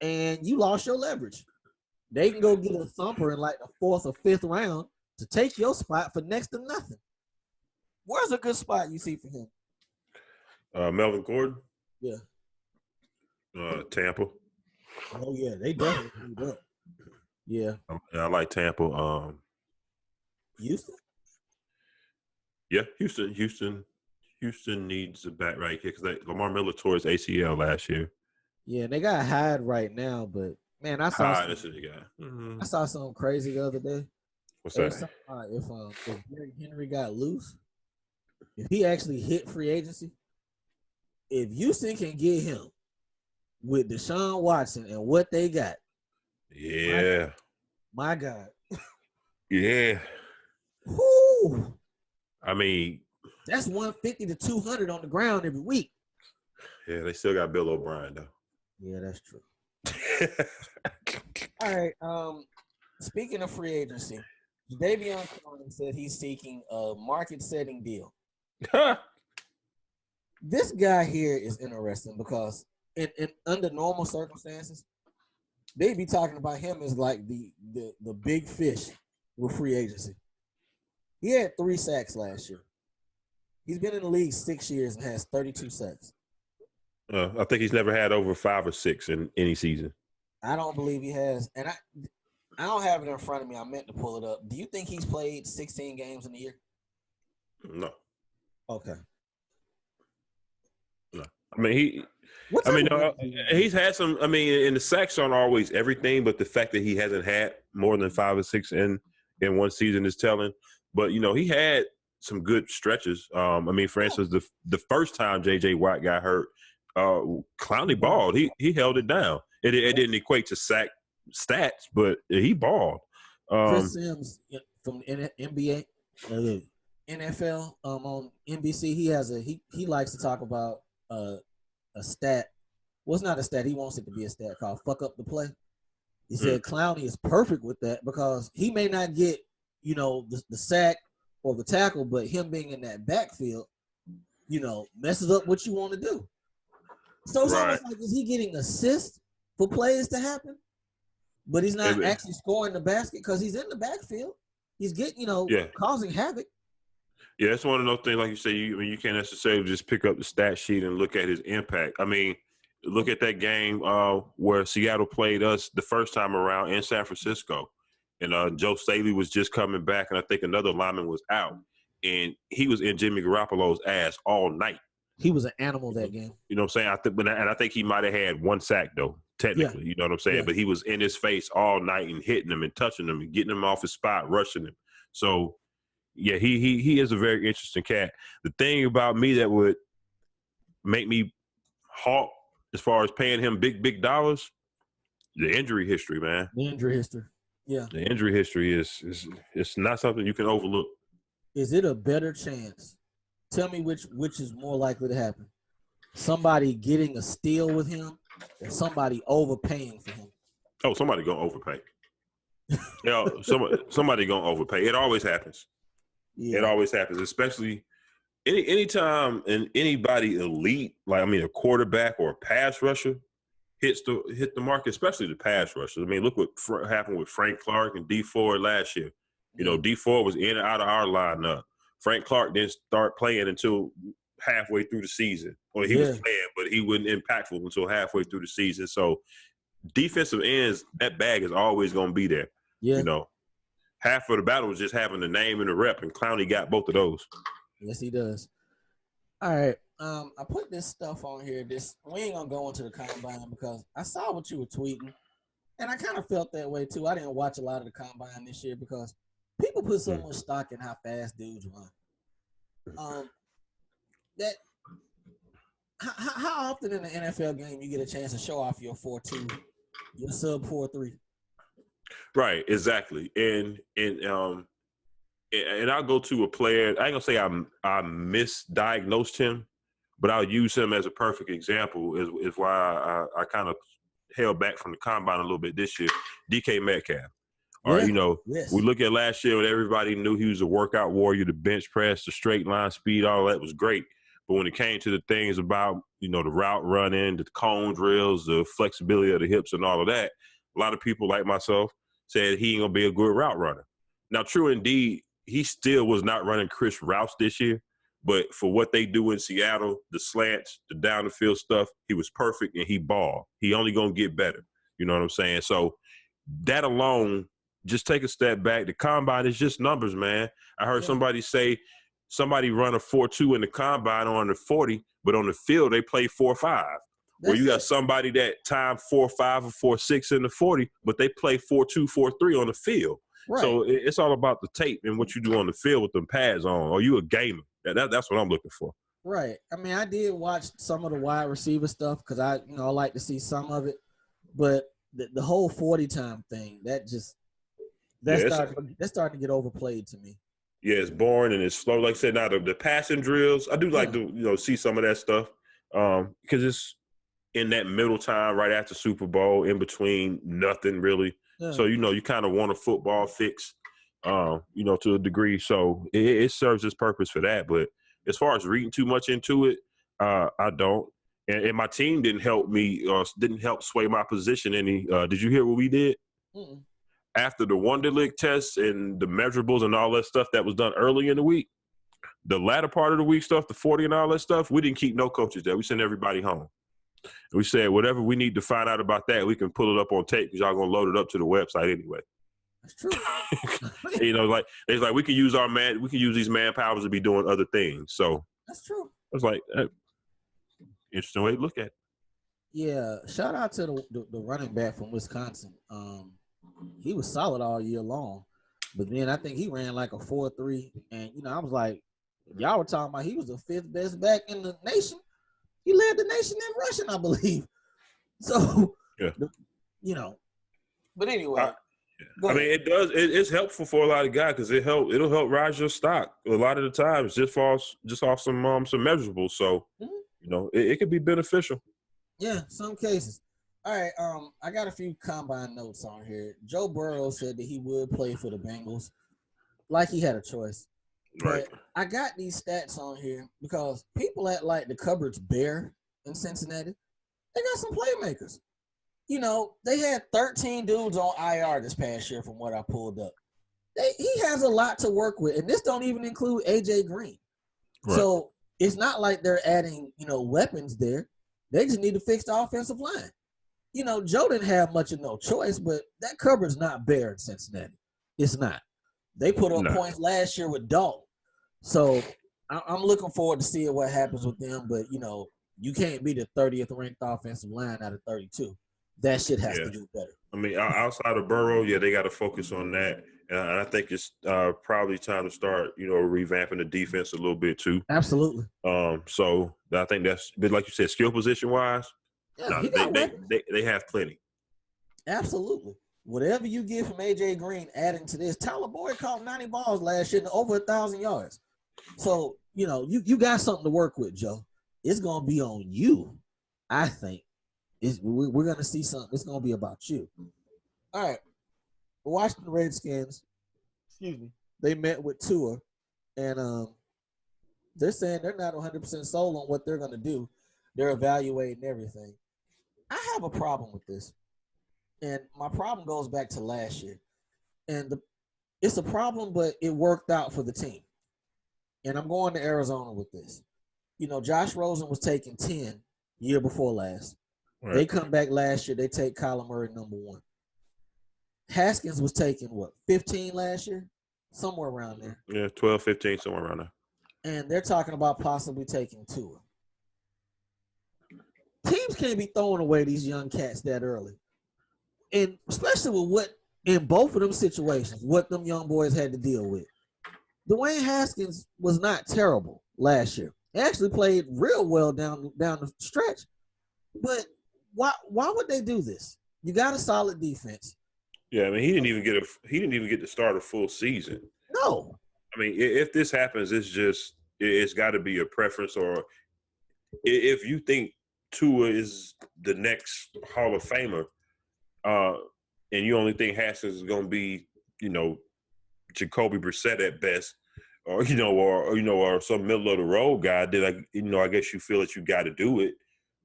and you lost your leverage. They can go get a thumper in like the 4th or 5th round to take your spot for next to nothing. Where's a good spot you see for him? Melvin Gordon. Yeah. Tampa. Oh yeah, they definitely moved up. Yeah. I like Tampa. Houston? Yeah, Houston needs a back right here because Lamar Miller tore his ACL last year. Yeah, they got Hyde right now, but man, I saw This is the guy. I saw something crazy the other day. What's They that? was talking about if Derrick Henry got loose, if he actually hit free agency, if Houston can get him with Deshaun Watson and what they got, Yeah. my God. Yeah. Whoo! I mean, that's 150 to 200 on the ground every week. Yeah, they still got Bill O'Brien though. Yeah, that's true. All right. Speaking of free agency, Davion Clowney said he's seeking a market-setting deal. This guy here is interesting because in under normal circumstances, they'd be talking about him as like the big fish with free agency. He had 3 sacks last year. He's been in the league 6 years and has 32 sacks. I think he's never had over 5 or 6 in any season. I don't believe he has, and I don't have it in front of me. I meant to pull it up. Do you think he's played 16 games in a year? No. Okay. No. I mean he. he's had some. I mean, and the sacks aren't always everything, but the fact that he hasn't had more than 5 or 6 in one season is telling. But he had some good stretches. I mean, for instance, the first time J.J. Watt got hurt, Clowney balled. He held it down. It didn't equate to sack stats, but he balled. Chris Sims from NBA, NFL on NBC. He has he likes to talk about a stat. Well, it's not a stat. He wants it to be a stat called "fuck up the play." He said Clowney is perfect with that because he may not get the sack or the tackle, but him being in that backfield, messes up what you want to do. So it's almost like, is he getting assists for plays to happen? But he's not actually scoring the basket because he's in the backfield. He's getting, causing havoc. Yeah, it's one of those things, like you say, you can't necessarily just pick up the stat sheet and look at his impact. I mean, look at that game where Seattle played us the first time around in San Francisco. And Joe Staley was just coming back, and I think another lineman was out. And he was in Jimmy Garoppolo's ass all night. He was an animal that game. You know what I'm saying? I think he might have had 1 sack, though, technically. Yeah. You know what I'm saying? Yeah. But he was in his face all night and hitting him and touching him and getting him off his spot, rushing him. So, yeah, he is a very interesting cat. The thing about me that would make me halt as far as paying him big dollars, the injury history, man. The injury history. Yeah. The injury history is it's not something you can overlook. Is it a better chance? Tell me which is more likely to happen. Somebody getting a steal with him or somebody overpaying for him? Oh, somebody gonna overpay. Somebody gonna overpay. It always happens. Yeah. It always happens, especially anytime anybody elite, like a quarterback or a pass rusher hit the market, especially the pass rushers. I mean, look what happened with Frank Clark and D Ford last year. D Ford was in and out of our lineup. Frank Clark didn't start playing until halfway through the season. Or he was playing, but he wasn't impactful until halfway through the season. So defensive ends, that bag is always going to be there. Yeah. Half of the battle was just having the name and the rep, and Clowney got both of those. Yes, he does. All right. I put this stuff on here. We ain't gonna go into the combine because I saw what you were tweeting, and I kind of felt that way too. I didn't watch a lot of the combine this year because people put so much stock in how fast dudes run. How often in the NFL game you get a chance to show off your 4.2 You're sub 4.3. Right, exactly. And I'll go to a player. I ain't gonna say I misdiagnosed him, but I'll use him as a perfect example. Is why I kind of held back from the combine a little bit this year. DK Metcalf. All right, Yeah. you know, we Yes. look at last year when everybody knew he was a workout warrior, the bench press, the straight line speed, all that was great. But when it came to the things about, you know, the route running, the cone drills, the flexibility of the hips and all of that, a lot of people like myself said he ain't gonna be a good route runner. Now, true indeed, he still was not running crisp routes this year. But for what they do in Seattle, the slants, the down the field stuff, he was perfect and he balled. He only gonna get better. You know what I'm saying? So that alone, just take a step back. The combine is just numbers, man. I heard somebody say somebody run a 4.2 in the combine on the 40, but on the field they play 4.5. Where That's you got it. somebody that time 4.5 or 4.6 in the 40, but they play 4.2, 4.3 on the field. Right. So it's all about the tape and what you do on the field with them pads on. Are you a gamer? That's what I'm looking for. Right. I mean, I did watch some of the wide receiver stuff because I like to see some of it, but the whole 40 time thing Yeah, it's that's starting to get overplayed to me. Yeah, it's boring and it's slow. Like I said, now the passing drills, I do like Yeah. to see some of that stuff because it's in that middle time right after Super Bowl, in between nothing really. Yeah. So you kind of want a football fix, to a degree. So it serves its purpose for that. But as far as reading too much into it, I don't. And my team didn't help me, didn't help sway my position any. Did you hear what we did? Mm-mm. After the Wonderlic tests and the measurables and all that stuff that was done early in the week, the latter part of the week stuff, the 40 and all that stuff, we didn't keep no coaches there. We sent everybody home. And we said, whatever we need to find out about that, we can pull it up on tape because y'all going to load it up to the website anyway. That's true. Like we can use we can use these manpowers to be doing other things. So That's true. I was like, interesting way to look at it. Yeah. Shout out to the running back from Wisconsin. He was solid all year long, but then I think he ran like a 4.3, and I was like, y'all were talking about he was the fifth best back in the nation. He led the nation in rushing, I believe. So, Yeah. But anyway, I mean, it does. It's helpful for a lot of guys because it'll help rise your stock a lot of the times just off some measurables. So it could be beneficial. Yeah, some cases. All right, I got a few combine notes on here. Joe Burrow said that he would play for the Bengals, like he had a choice. Right. But I got these stats on here because people act like the cupboard's bare in Cincinnati. They got some playmakers. They had 13 dudes on IR this past year from what I pulled up. He has a lot to work with, and this don't even include AJ Green. Right. So it's not like they're adding, weapons there. They just need to fix the offensive line. Joe didn't have much of no choice, but that cupboard's not bare in Cincinnati. It's not. They put up points last year with Dalton. So I'm looking forward to seeing what happens with them. But, you can't be the 30th ranked offensive line out of 32. That shit has to do better. I mean, outside of Burrow, they got to focus on that. And I think it's probably time to start, revamping the defense a little bit too. Absolutely. So I think that's, but like you said, skill position wise, they have plenty. Absolutely. Whatever you get from AJ Green adding to this, Tyler Boyd caught 90 balls last year and over 1,000 yards. So, you got something to work with, Joe. It's going to be on you, I think. We're going to see something. It's going to be about you. All right. The Washington Redskins, they met with Tua, and they're saying they're not 100% sold on what they're going to do. They're evaluating everything. I have a problem with this. And my problem goes back to last year. And it's a problem, but it worked out for the team. And I'm going to Arizona with this. Josh Rosen was taking 10 year before last. Right. They come back last year. They take Kyler Murray number 1. Haskins was taking, 15 last year? Somewhere around there. Yeah, 12, 15, somewhere around there. And they're talking about possibly taking Tua. Teams can't be throwing away these young cats that early. And especially with what, in both of them situations, what them young boys had to deal with. Dwayne Haskins was not terrible last year. He actually played real well down the stretch. But why would they do this? You got a solid defense. Yeah, I mean, he didn't even get to start a full season. No. I mean, if this happens, it's got to be a preference, or if you think Tua is the next Hall of Famer, and you only think Haskins is going to be, Jacoby Brissett at best, or or some middle of the road guy, then I guess you feel that you got to do it.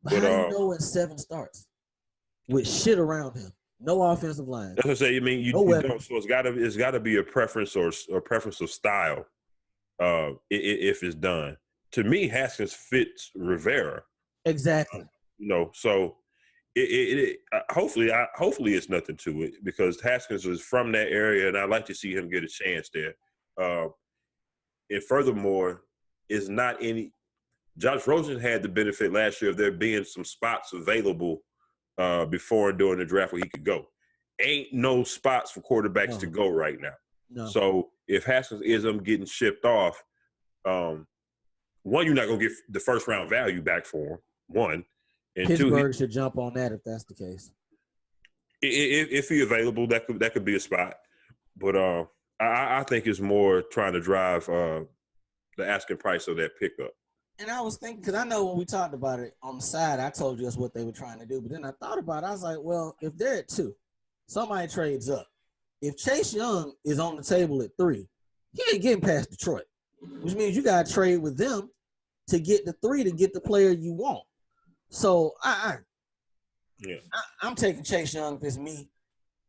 But how do you know in 7 starts with shit around him? No offensive line. That's what I say. I mean, you don't. So it's got to be a preference or preference of style. If it's done, to me, Haskins fits Rivera. Exactly. So hopefully it's nothing to it, because Haskins is from that area, and I'd like to see him get a chance there. And furthermore, it's not any. Josh Rosen had the benefit last year of there being some spots available before and during the draft where he could go. Ain't no spots for quarterbacks to go right now. No. So if Haskins is getting shipped off, one, you're not going to get the first round value back for him. One, and Pittsburgh should jump on that if that's the case. If he's available, that could be a spot. But I think it's more trying to drive the asking price of that pickup. And I was thinking, because I know when we talked about it on the side, I told you that's what they were trying to do. But then I thought about it. I was like, well, if they're at 2, somebody trades up. If Chase Young is on the table at 3, he ain't getting past Detroit, which means you got to trade with them to get the 3 to get the player you want. So I'm taking Chase Young if it's me,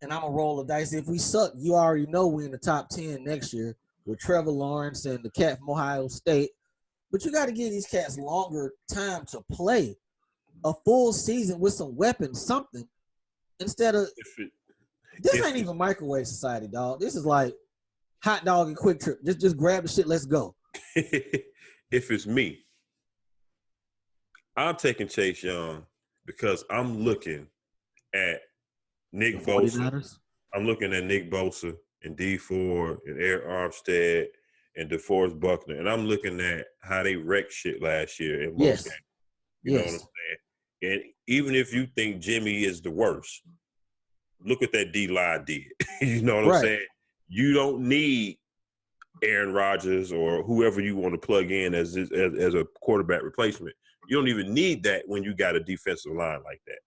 and I'm going to roll the dice. If we suck, you already know we're in the top 10 next year with Trevor Lawrence and the cat from Ohio State. But you got to give these cats longer time to play a full season with some weapons, something, instead of this ain't even microwave society, dog. This is like hot dog and quick trip. Just grab the shit, let's go. If it's me, I'm taking Chase Young because I'm looking at Nick Bosa. I'm looking at Nick Bosa and D Ford and Eric Armstead and DeForest Buckner, and I'm looking at how they wrecked shit last year in most games. You know what I'm saying? And even if you think Jimmy is the worst, look what that D-line did. You know what I'm saying? You don't need Aaron Rodgers or whoever you want to plug in as a quarterback replacement. You don't even need that when you got a defensive line like that.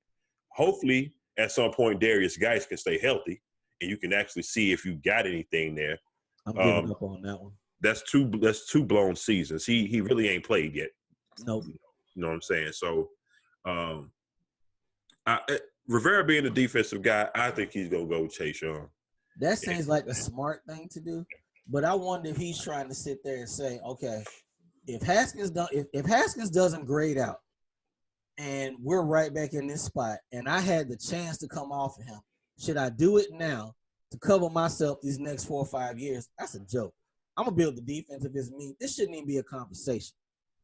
Hopefully, at some point, Darius Geis can stay healthy, and you can actually see if you got anything there. I'm giving up on that one. That's two blown seasons. He really ain't played yet. Nope. You know what I'm saying? So, Rivera being a defensive guy, I think he's gonna go Chase Young. That seems like a smart thing to do, but I wonder if he's trying to sit there and say, okay, if Haskins doesn't grade out, and we're right back in this spot, and I had the chance to come off of him, should I do it now to cover myself these next 4 or 5 years? That's a joke. I'm going to build the defense if it's me. This shouldn't even be a conversation.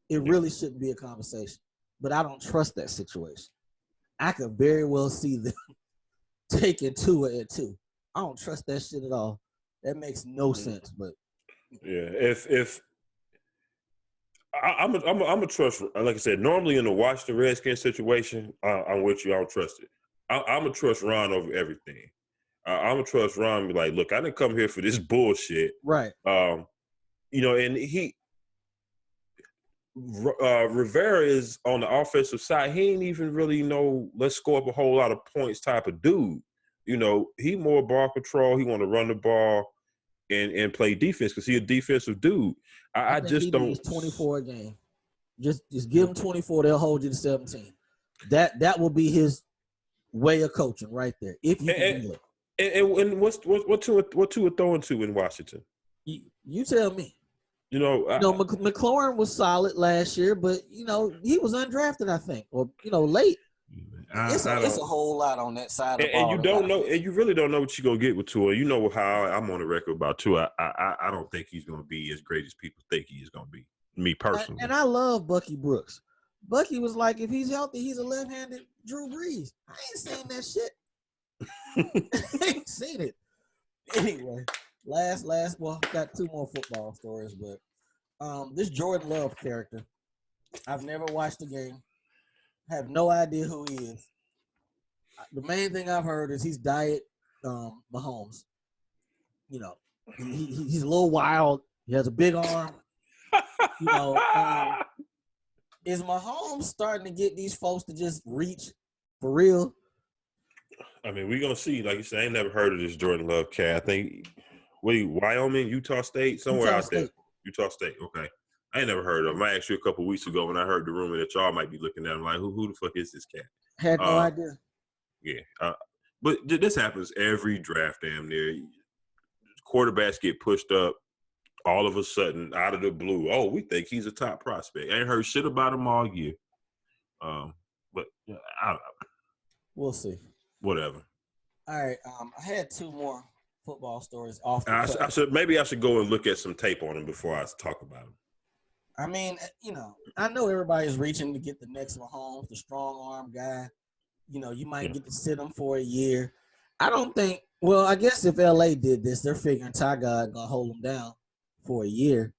It really shouldn't be a conversation. But I don't trust that situation. I could very well see them taking Tua at 2. I don't trust that shit at all. That makes no sense. But yeah, if I'm a trust. Like I said, normally in the Washington Redskins situation, I'm with you. I don't trust it. I'm a trust Ron over everything. I'm gonna trust Ron. Be like, look, I didn't come here for this bullshit. Right. And Rivera is on the offensive side. He ain't even really let's score up a whole lot of points type of dude. He more ball control. He want to run the ball and play defense because he a defensive dude. I just he don't. needs 24 a game. Just give him 24. They'll hold you to 17. That will be his way of coaching right there. If you can do it. And what Tua throwing to in Washington? You tell me. McLaurin was solid last year, but he was undrafted, I think, or late. It's a whole lot on that side of the ball. And you don't know, and you really don't know what you're gonna get with Tua. You know how I'm on the record about Tua. I don't think he's gonna be as great as people think he is gonna be. Me personally. And I love Bucky Brooks. Bucky was like, if he's healthy, he's a left-handed Drew Brees. I ain't seen that shit. I ain't seen it. Anyway, last. Well, got 2 more football stories, but this Jordan Love character, I've never watched the game. Have no idea who he is. The main thing I've heard is he's diet Mahomes. You know, he's a little wild. He has a big arm. You know, is Mahomes starting to get these folks to just reach for real? I mean, we're gonna see. Like you said, I ain't never heard of this Jordan Love cat. I think Wyoming, Utah State, somewhere Utah out there. State. Utah State. Okay. I ain't never heard of him. I asked you a couple weeks ago when I heard the rumor that y'all might be looking at him like, who the fuck is this cat? Had no idea. Yeah. But this happens every draft damn near. Quarterbacks get pushed up all of a sudden out of the blue. Oh, we think he's a top prospect. I ain't heard shit about him all year. But I don't know. We'll see. Whatever. All right. I had two more football stories off the I should go and look at some tape on him before I talk about him. I mean, I know everybody's reaching to get the next Mahomes, the strong arm guy. You might get to sit him for a year. I don't think. Well, I guess if LA did this, they're figuring Ty God gonna hold him down for a year.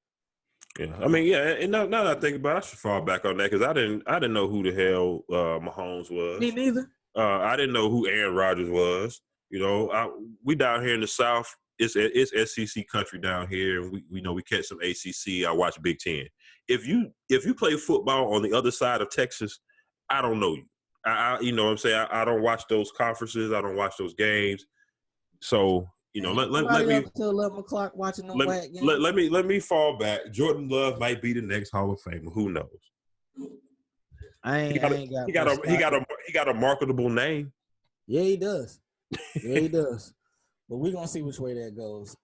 Yeah, I mean, yeah, and now that I think about it, I should fall back on that because I didn't know who the hell Mahomes was. Me neither. I didn't know who Aaron Rodgers was. We down here in the South. It's SEC country down here, and we catch some ACC. I watch Big Ten. If you play football on the other side of Texas, I don't know you. You know what I'm saying? I don't watch those conferences. I don't watch those games. So let me up till 11 o'clock watching them whack games. Let me fall back. Jordan Love might be the next Hall of Famer. Who knows? He got a marketable name. Yeah, he does. Yeah, he does. But we're gonna see which way that goes.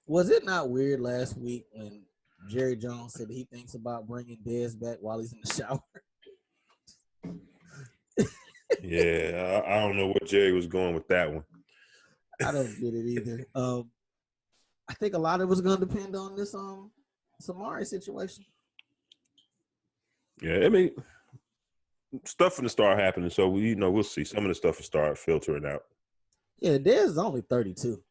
Was it not weird last week when Jerry Jones said he thinks about bringing Dez back while he's in the shower? Yeah, I don't know what Jerry was going with that one. I don't get it either. I think a lot of it's going to depend on this Samari situation. Yeah, I mean, stuff going to start happening, so we'll see. Some of the stuff will start filtering out. Yeah, Dez is only 32.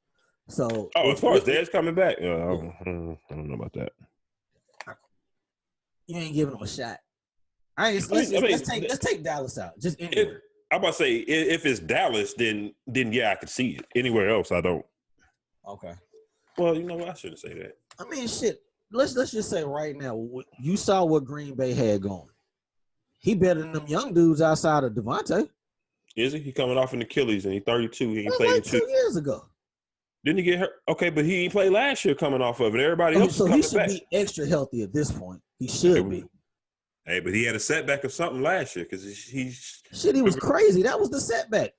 So as far as Dez coming back, I don't know about that. You ain't giving him a shot. Let's take Dallas out. Just anywhere. I'm about to say if it's Dallas, then yeah, I can see it. Anywhere else, I don't. Okay. Well, you know what? I shouldn't say that. I mean, shit. Let's just say right now, you saw what Green Bay had going. He better than them young dudes outside of Devontae. Is he? He coming off an Achilles and he's 32. He That's played like 2 years ago. Didn't he get hurt? Okay, but he played last year coming off of it. Everybody else is coming back. So he should be extra healthy at this point. He should be. Hey, but he had a setback or something last year because he was crazy. That was the setback.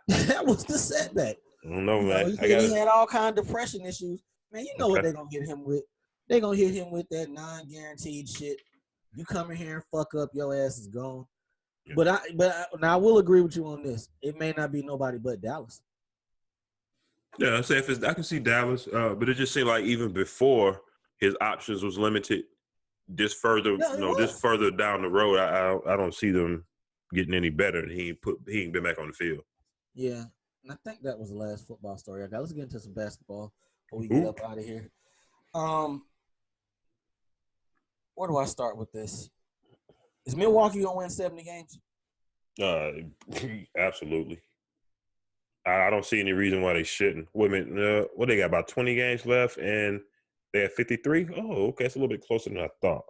That was the setback. I don't know, man. He had all kind of depression issues. Man, you know what they're gonna get him with? They're gonna hit him with that non-guaranteed shit. You come in here and fuck up, your ass is gone. Yeah. But I will agree with you on this. It may not be nobody but Dallas. Yeah, I say I can see Dallas, but it just seemed like even before his options was limited. This further down the road, I don't see them getting any better. And he ain't been back on the field. Yeah, and I think that was the last football story I got. Let's get into some basketball before we get up out of here. Where do I start with this? Is Milwaukee gonna win 70 games? Absolutely. I don't see any reason why they shouldn't. Wait a minute, what they got? About 20 games left, and they have 53. Oh, okay, it's a little bit closer than I thought.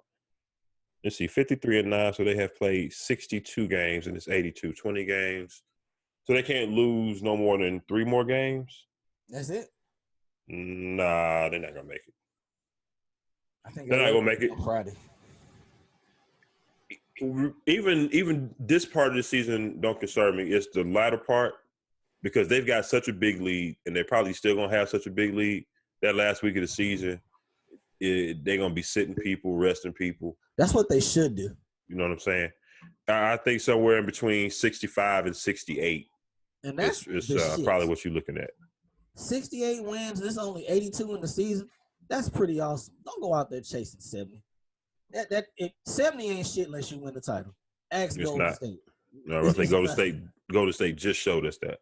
Let's see, 53-9, so they have played 62 games, and it's 82, 20 games. So they can't lose no more than 3 more games? That's it? Nah, they're not going to make it. I think they're not going to make it. On Friday. Even this part of the season don't concern me. It's the latter part because they've got such a big lead, and they're probably still going to have such a big lead that last week of the season. They're going to be sitting people, resting people. That's what they should do. You know what I'm saying? I think somewhere in between 65 and 68 and that's probably what you're looking at. 68 wins, and it's only 82 in the season. That's pretty awesome. Don't go out there chasing 70. 70 ain't shit unless you win the title. Ask Golden State. No, I think Golden State just showed us that.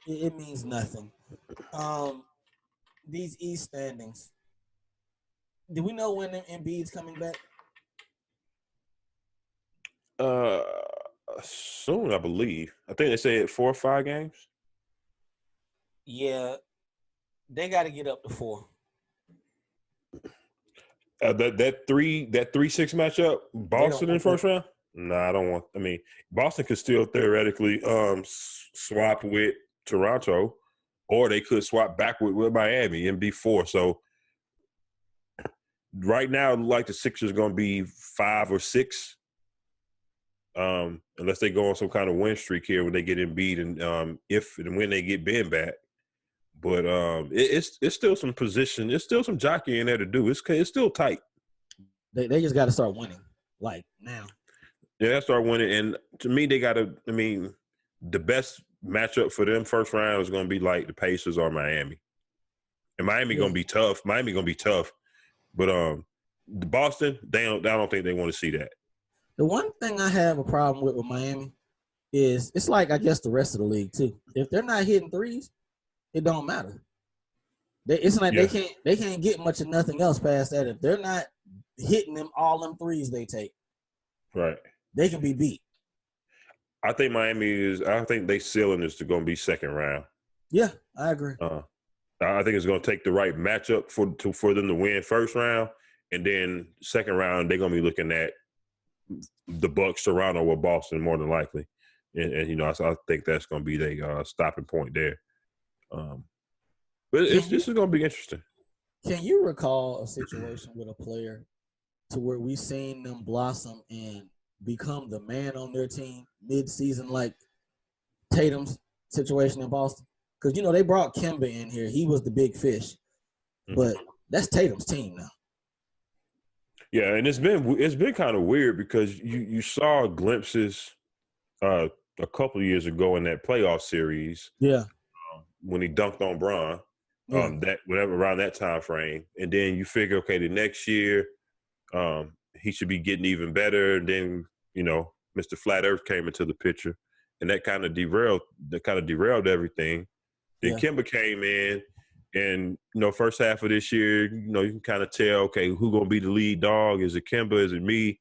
It means nothing. These East standings. Do we know when Embiid's coming back? Soon, I believe. I think they said 4 or 5 games. Yeah, they got to get up to 4. That 3-6 matchup, They don't Boston in want that. first round. Nah, I don't want. I mean, Boston could still theoretically swap with Toronto, or they could swap back with Miami and be 4. So right now, like the Sixers going to be 5 or 6, unless they go on some kind of win streak here when they get Embiid and if and when they get Ben back. But it's still some position. It's still some jockey in there to do. It's still tight. They just got to start winning, like now. Yeah, they start winning, and to me, they got to. I mean, the best matchup for them first round is going to be like the Pacers or Miami, and Miami Yeah. going to be tough. Miami going to be tough, but the Boston, they don't. I don't think they want to see that. The one thing I have a problem with Miami is it's like I guess the rest of the league too. If they're not hitting threes, it don't matter. It's like Yeah, they can't get much of nothing else past that. If they're not hitting them all them threes they take, right. they can be beat. I think Miami is. I think they ceiling is going to be second round. Yeah, I agree. I think it's going to take the right matchup for them to win first round, and then second round they're going to be looking at the Bucks, Toronto, or Boston more than likely, and you know I think that's going to be their stopping point there. But this is going to be interesting. Can you recall a situation with a player to where we seen them blossom and become the man on their team mid-season, like Tatum's situation in Boston? Because you know they brought Kemba in here; he was the big fish, but that's Tatum's team now. Yeah, and it's been kind of weird because you saw glimpses a couple of years ago in that playoff series. Yeah, when he dunked on Bron, yeah, that whatever around that time frame, and then you figure, okay, the next year, he should be getting even better. And then you know, Mr. Flat Earth came into the picture, and that kind of derailed everything. Then yeah. Kimba came in, and you know, first half of this year, you know, you can kind of tell, okay, who's gonna be the lead dog? Is it Kimba? Is it me?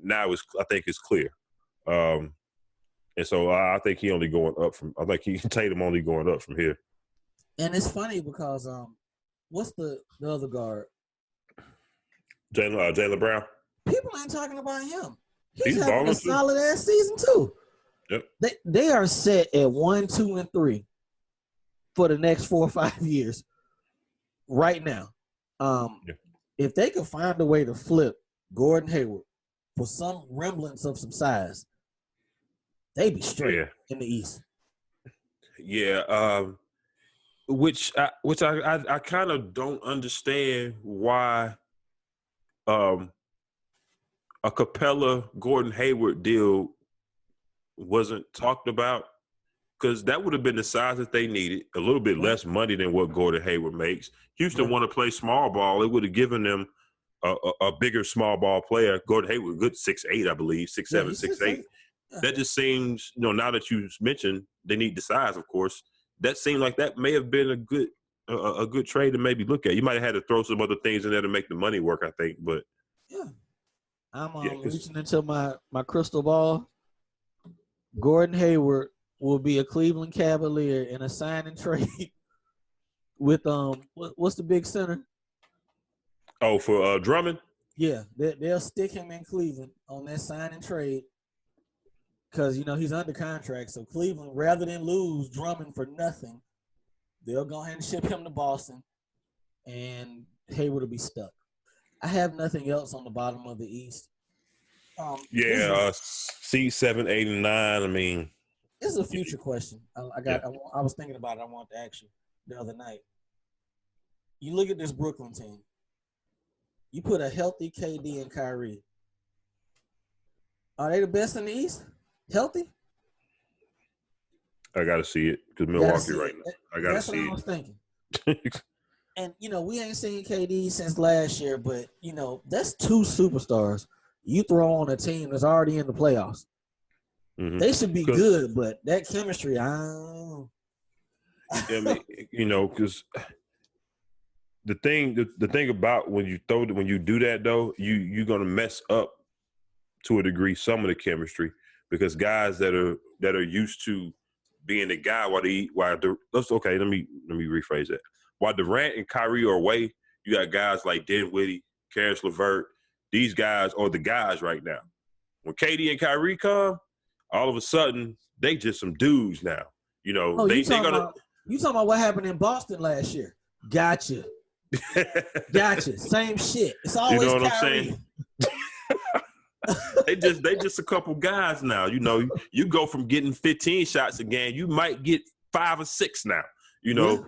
Now I think it's clear. And so I think he only going up from. I think he Tatum only going up from here. And it's funny because what's the other guard? Jaylen Brown. People ain't talking about him. He's He's having a balling too. solid ass season too. Yep. They are set at 1, 2, and 3 for the next 4 or 5 years right now. If they could find a way to flip Gordon Hayward for some remnants of some size, they be straight in the East. Yeah. Which I kind of don't understand why a Capella Gordon Hayward deal wasn't talked about, because that would have been the size that they needed, a little bit less money than what Gordon Hayward makes. Houston want to play small ball. It would have given them a bigger small ball player. Gordon Hayward, good 6'8", I believe, 6'7", 6'8". Yeah. That just seems, you know, now that you mentioned they need the size, of course, that seemed like that may have been a good trade to maybe look at. You might have had to throw some other things in there to make the money work, I think. But yeah, I'm reaching into my crystal ball. Gordon Hayward will be a Cleveland Cavalier in a sign and trade with what's the big center? Oh, for Drummond? Yeah, they'll stick him in Cleveland on that sign and trade because, you know, he's under contract. So Cleveland, rather than lose Drummond for nothing, they'll go ahead and ship him to Boston, and Hayward will be stuck. I have nothing else on the bottom of the East. C 7, 8, and 9. I mean, this is a future question. I was thinking about it. I wanted to ask you the other night. You look at this Brooklyn team. You put a healthy KD and Kyrie. Are they the best in the East? Healthy? I got to see it because Milwaukee right now. I got to see it. That's what I was thinking. And, you know, we ain't seen KD since last year, but, you know, that's 2 superstars you throw on a team that's already in the playoffs. Mm-hmm. They should be good, but that chemistry, I don't know. I mean, you know, because the thing about when you do that, though, you're gonna mess up to a degree some of the chemistry. because guys that are used to being the guy let me rephrase that. While Durant and Kyrie are away, you got guys like Dinwiddie, Karis LeVert. These guys are the guys right now. When KD and Kyrie come, all of a sudden they just some dudes now. You know, Oh, they talking gonna. about what happened in Boston last year? Gotcha. Same shit. It's always you know what Kyrie. I'm saying? they just a couple guys now. You know, you go from getting 15 shots a game, you might get 5 or 6 now. You know,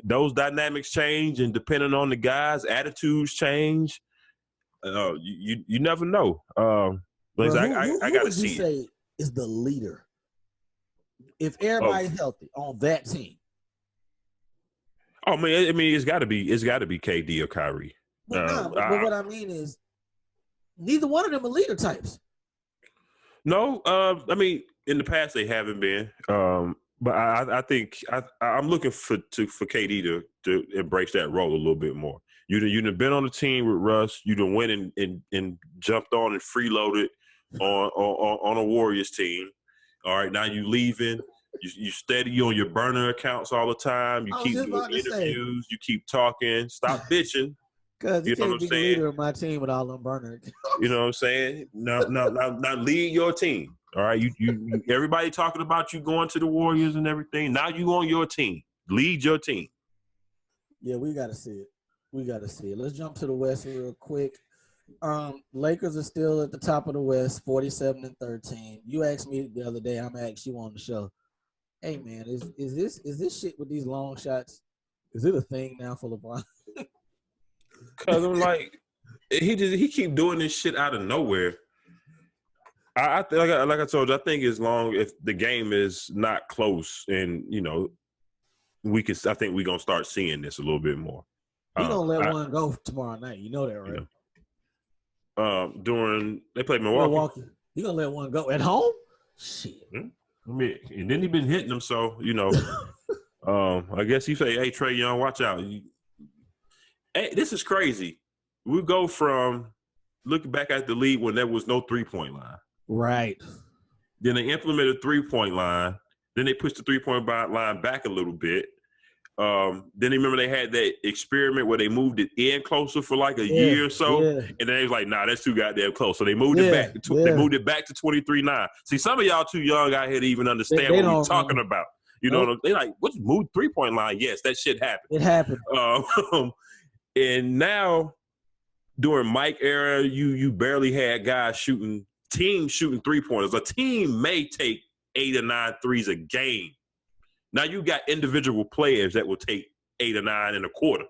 those dynamics change, and depending on the guys, attitudes change. You never know. Bro, I got to see you say is the leader if everybody's healthy on that team? Oh man, I mean it's got to be KD or Kyrie. But what I mean is, neither one of them are leader types. No, I mean in the past they haven't been. But I think I'm looking for KD to embrace that role a little bit more. You've been on the team with Russ. You done went and jumped on and freeloaded on a Warriors team. All right, now you leaving. You steady on your burner accounts all the time. You keep doing interviews. You keep talking. Stop bitching. Because you can't be the leader of my team with all them burner accounts. You know what I'm saying? Now lead your team. All right, you everybody talking about you going to the Warriors and everything. Now you on your team. Lead your team. Yeah, we got to see it. Let's jump to the West real quick. Lakers are still at the top of the West, 47-13. You asked me the other day. I'm gonna ask you on the show. Hey man, is this shit with these long shots? Is it a thing now for LeBron? Cause I'm like, he keep doing this shit out of nowhere. Like I told you, I think as long if the game is not close, and you know, I think we're gonna start seeing this a little bit more. He gonna let one go tomorrow night. You know that, right? You know, during they played Milwaukee. He gonna let one go at home? Shit. I mean, and then he been hitting them, so you know. I guess he say, "Hey, Trae Young, watch out." Hey, this is crazy. We go from looking back at the league when there was no 3-point line. Right. Then they implemented 3-point line. Then they pushed the 3-point line back a little bit. Then remember they had that experiment where they moved it in closer for like a year or so, and then they was like, "Nah, that's too goddamn close." So they moved it back. They moved it back to 23-9. See, some of y'all too young out here to even understand what we're talking about. You know, they like, "What's moved 3-point line?" Yes, that shit happened. It happened. And now during Mike era, you barely had guys teams shooting 3-pointers. A team may take 8 or 9 threes a game. Now you got individual players that will take 8 or 9 in a quarter.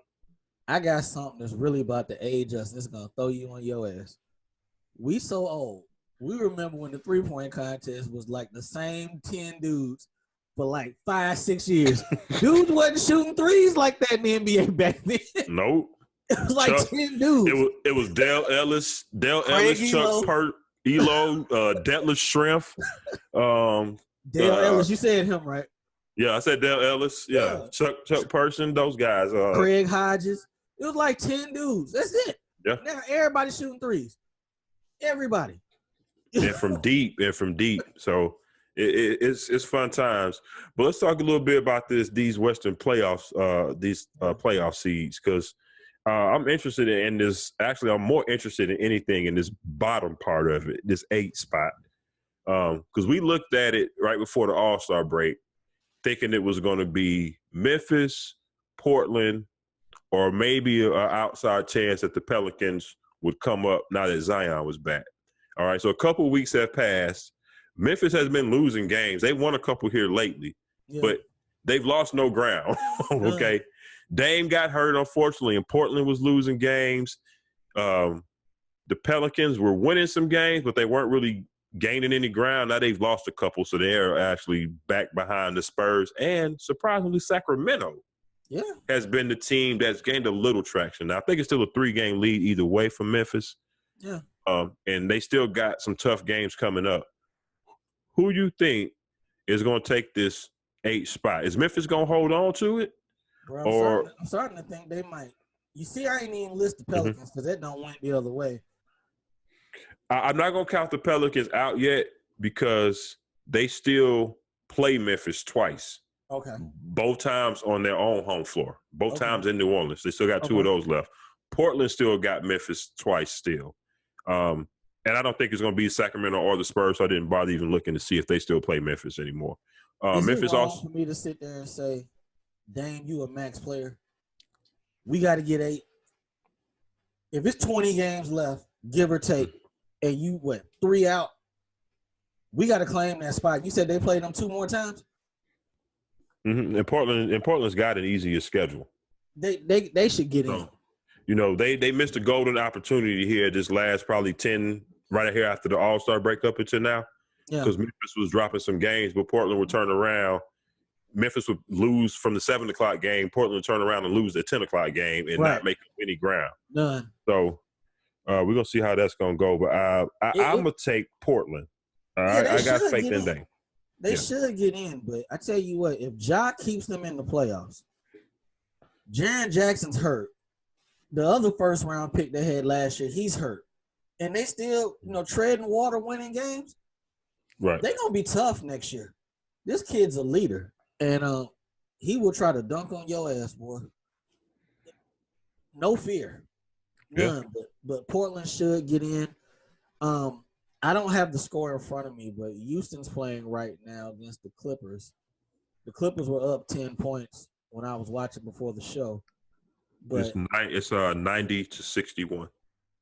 I got something that's really about to age us. It's gonna throw you on your ass. We so old. We remember when the 3-point contest was like the same 10 dudes for like 5-6 years. Dudes wasn't shooting threes like that in the NBA back then. Nope. It was like 10 dudes. It was Dale Ellis, Craig Chuck Pert, Elo, Detlef Schrempf. Dale Ellis, you said him, right? Yeah, I said Dale Ellis. Yeah. Chuck Person, those guys. Craig Hodges. It was like 10 dudes. That's it. Yeah. Now everybody's shooting threes. Everybody. and from deep. So it's fun times. But let's talk a little bit about these Western playoffs, playoff seeds, because I'm interested in this. Actually, I'm more interested in anything in this bottom part of it, this 8 spot, because we looked at it right before the All-Star break, thinking it was going to be Memphis, Portland, or maybe an outside chance that the Pelicans would come up now that Zion was back. All right, so a couple of weeks have passed. Memphis has been losing games. They won a couple here lately, but they've lost no ground. Okay. Dame got hurt, unfortunately, and Portland was losing games. The Pelicans were winning some games, but they weren't really gaining any ground. Now they've lost a couple, so they're actually back behind the Spurs. And surprisingly, Sacramento has been the team that's gained a little traction. Now, I think it's still a 3-game lead either way for Memphis. Yeah. And they still got some tough games coming up. Who you think is going to take this 8 spot? Is Memphis going to hold on to it? Bro, I'm starting to think they might. You see, I ain't even list the Pelicans because that don't went the other way. I'm not going to count the Pelicans out yet, because they still play Memphis twice. Okay. Both times on their own home floor. Both times in New Orleans. They still got two of those left. Portland still got Memphis twice still. And I don't think it's going to be Sacramento or the Spurs, so I didn't bother even looking to see if they still play Memphis anymore. Is Memphis it wrong also for me to sit there and say, Dame, you a max player? We got to get 8. If it's 20 games left, give or take, and you 3 out, we got to claim that spot. You said they played them 2 more times? And Portland's got an easier schedule. They should get in. You know, they missed a golden opportunity here this last probably 10 right here after the All-Star break up until now. Because Memphis was dropping some games, but Portland would turn around. Memphis would lose from the 7 o'clock game. Portland would turn around and lose the 10 o'clock game and not make any ground. None. So we're going to see how that's going to go. But I'm going to take Portland. I got faith in them. They should get in, but I tell you what, if Ja keeps them in the playoffs, Jaren Jackson's hurt. The other first-round pick they had last year, he's hurt. And they still, treading water, winning games. Right. They're going to be tough next year. This kid's a leader, and he will try to dunk on your ass, boy. No fear. None. Yeah. But Portland should get in. I don't have the score in front of me, but Houston's playing right now against the Clippers. The Clippers were up 10 points when I was watching before the show. But it's 90-61.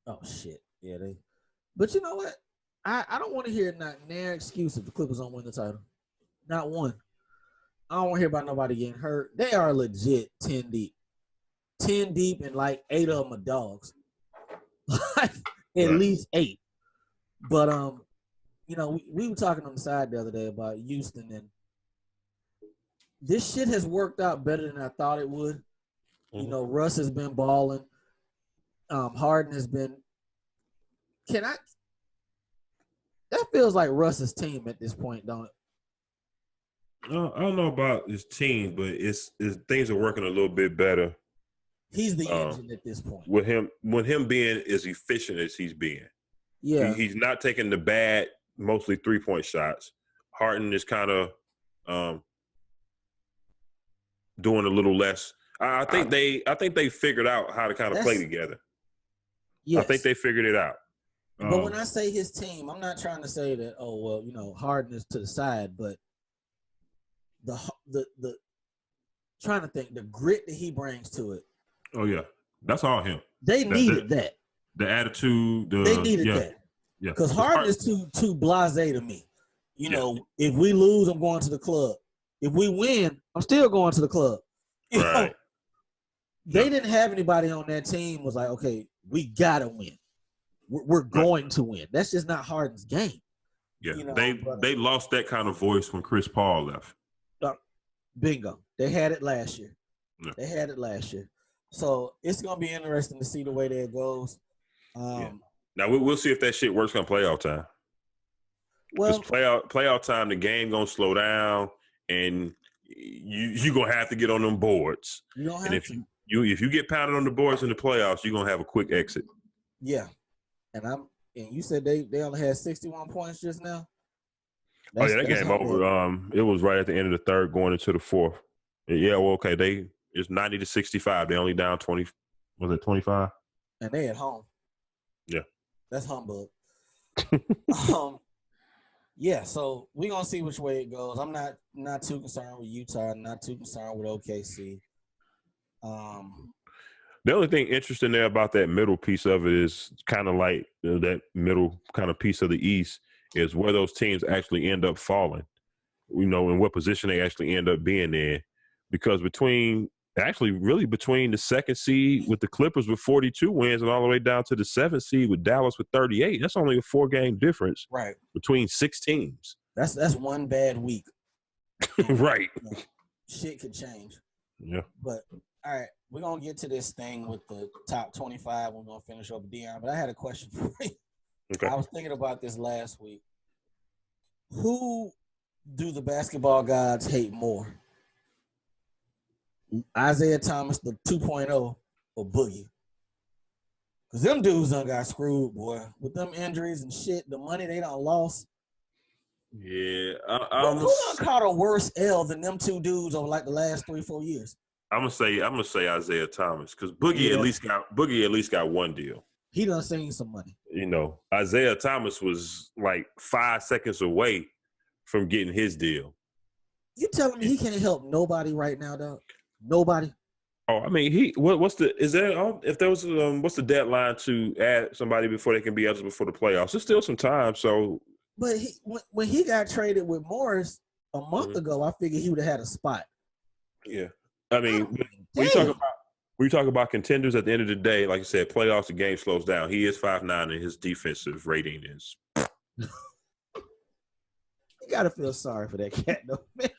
Oh shit. Yeah, but you know what? I don't want to hear not an excuse if the Clippers don't win the title. Not one. I don't want to hear about nobody getting hurt. They are legit 10 deep. 10 deep and like 8 of them are dogs. At least 8. But we were talking on the side the other day about Houston, and this shit has worked out better than I thought it would. Russ has been balling. Harden has been. That feels like Russ's team at this point, don't it? I don't know about his team, but it's things are working a little bit better. He's the engine at this point. With him being as efficient as he's being. Yeah. He's not taking the bad, mostly 3-point shots. Harden is kind of doing a little less. I think they figured out how to kind of play together. Yes. I think they figured it out. But when I say his team, I'm not trying to say that, Harden is to the side, but the trying to think, the grit that he brings to it. Oh yeah. That's all him. They needed that. The attitude. They needed that. Yeah. Because Harden is too blasé to me. If we lose, I'm going to the club. If we win, I'm still going to the club. Right. They didn't have anybody on that team was like, okay, we gotta win. We're going to win. That's just not Harden's game. Yeah, they lost that kind of voice when Chris Paul left. Bingo. They had it last year. So it's gonna be interesting to see the way that it goes. Now we'll see if that shit works on playoff time. Well, playoff time, the game gonna slow down, and you gonna have to get on them boards. If you get pounded on the boards in the playoffs, you're gonna have a quick exit. Yeah, and you said they only had 61 points just now. That game over. It was right at the end of the third, going into the fourth. Yeah, well, okay, it's 90-65. They only down 20. Was it 25? And they at home. Yeah, that's humbug. Yeah, so we're gonna see which way it goes. I'm not too concerned with Utah, not too concerned with OKC. The only thing interesting there about that middle piece of it is kind of like that middle kind of piece of the East is where those teams actually end up falling, in what position they actually end up being in. Because between the second seed with the Clippers with 42 wins and all the way down to the 7th seed with Dallas with 38, that's only a 4-game difference between 6 teams. That's one bad week. Right. Shit could change. Yeah. But, all right, we're going to get to this thing with the top 25. We're going to finish up with Dion. But I had a question for you. Okay. I was thinking about this last week. Who do the basketball gods hate more? Isaiah Thomas, the 2.0, or Boogie? Because them dudes done got screwed, boy. With them injuries and shit, the money they done lost. Yeah, Who done caught a worse L than them two dudes over like the last 3-4 years? I'm gonna say Isaiah Thomas because Boogie Yeah, at least got one deal. he done seen some money. You know, Isaiah Thomas was like 5 seconds away from getting his deal. You telling me he can't help nobody right now, dog? Nobody. Oh, I mean, what's the is there if there was what's the deadline to add somebody before they can be eligible for the playoffs? There's still some time, so. But when he got traded with Morris a month Mhm. ago, I figured he would have had a spot. Yeah, I mean, when Damn. you talk about contenders, at the end of the day, like I said, playoffs, the game slows down. He is 5'9", and his defensive rating is. You gotta feel sorry for that cat, though, man.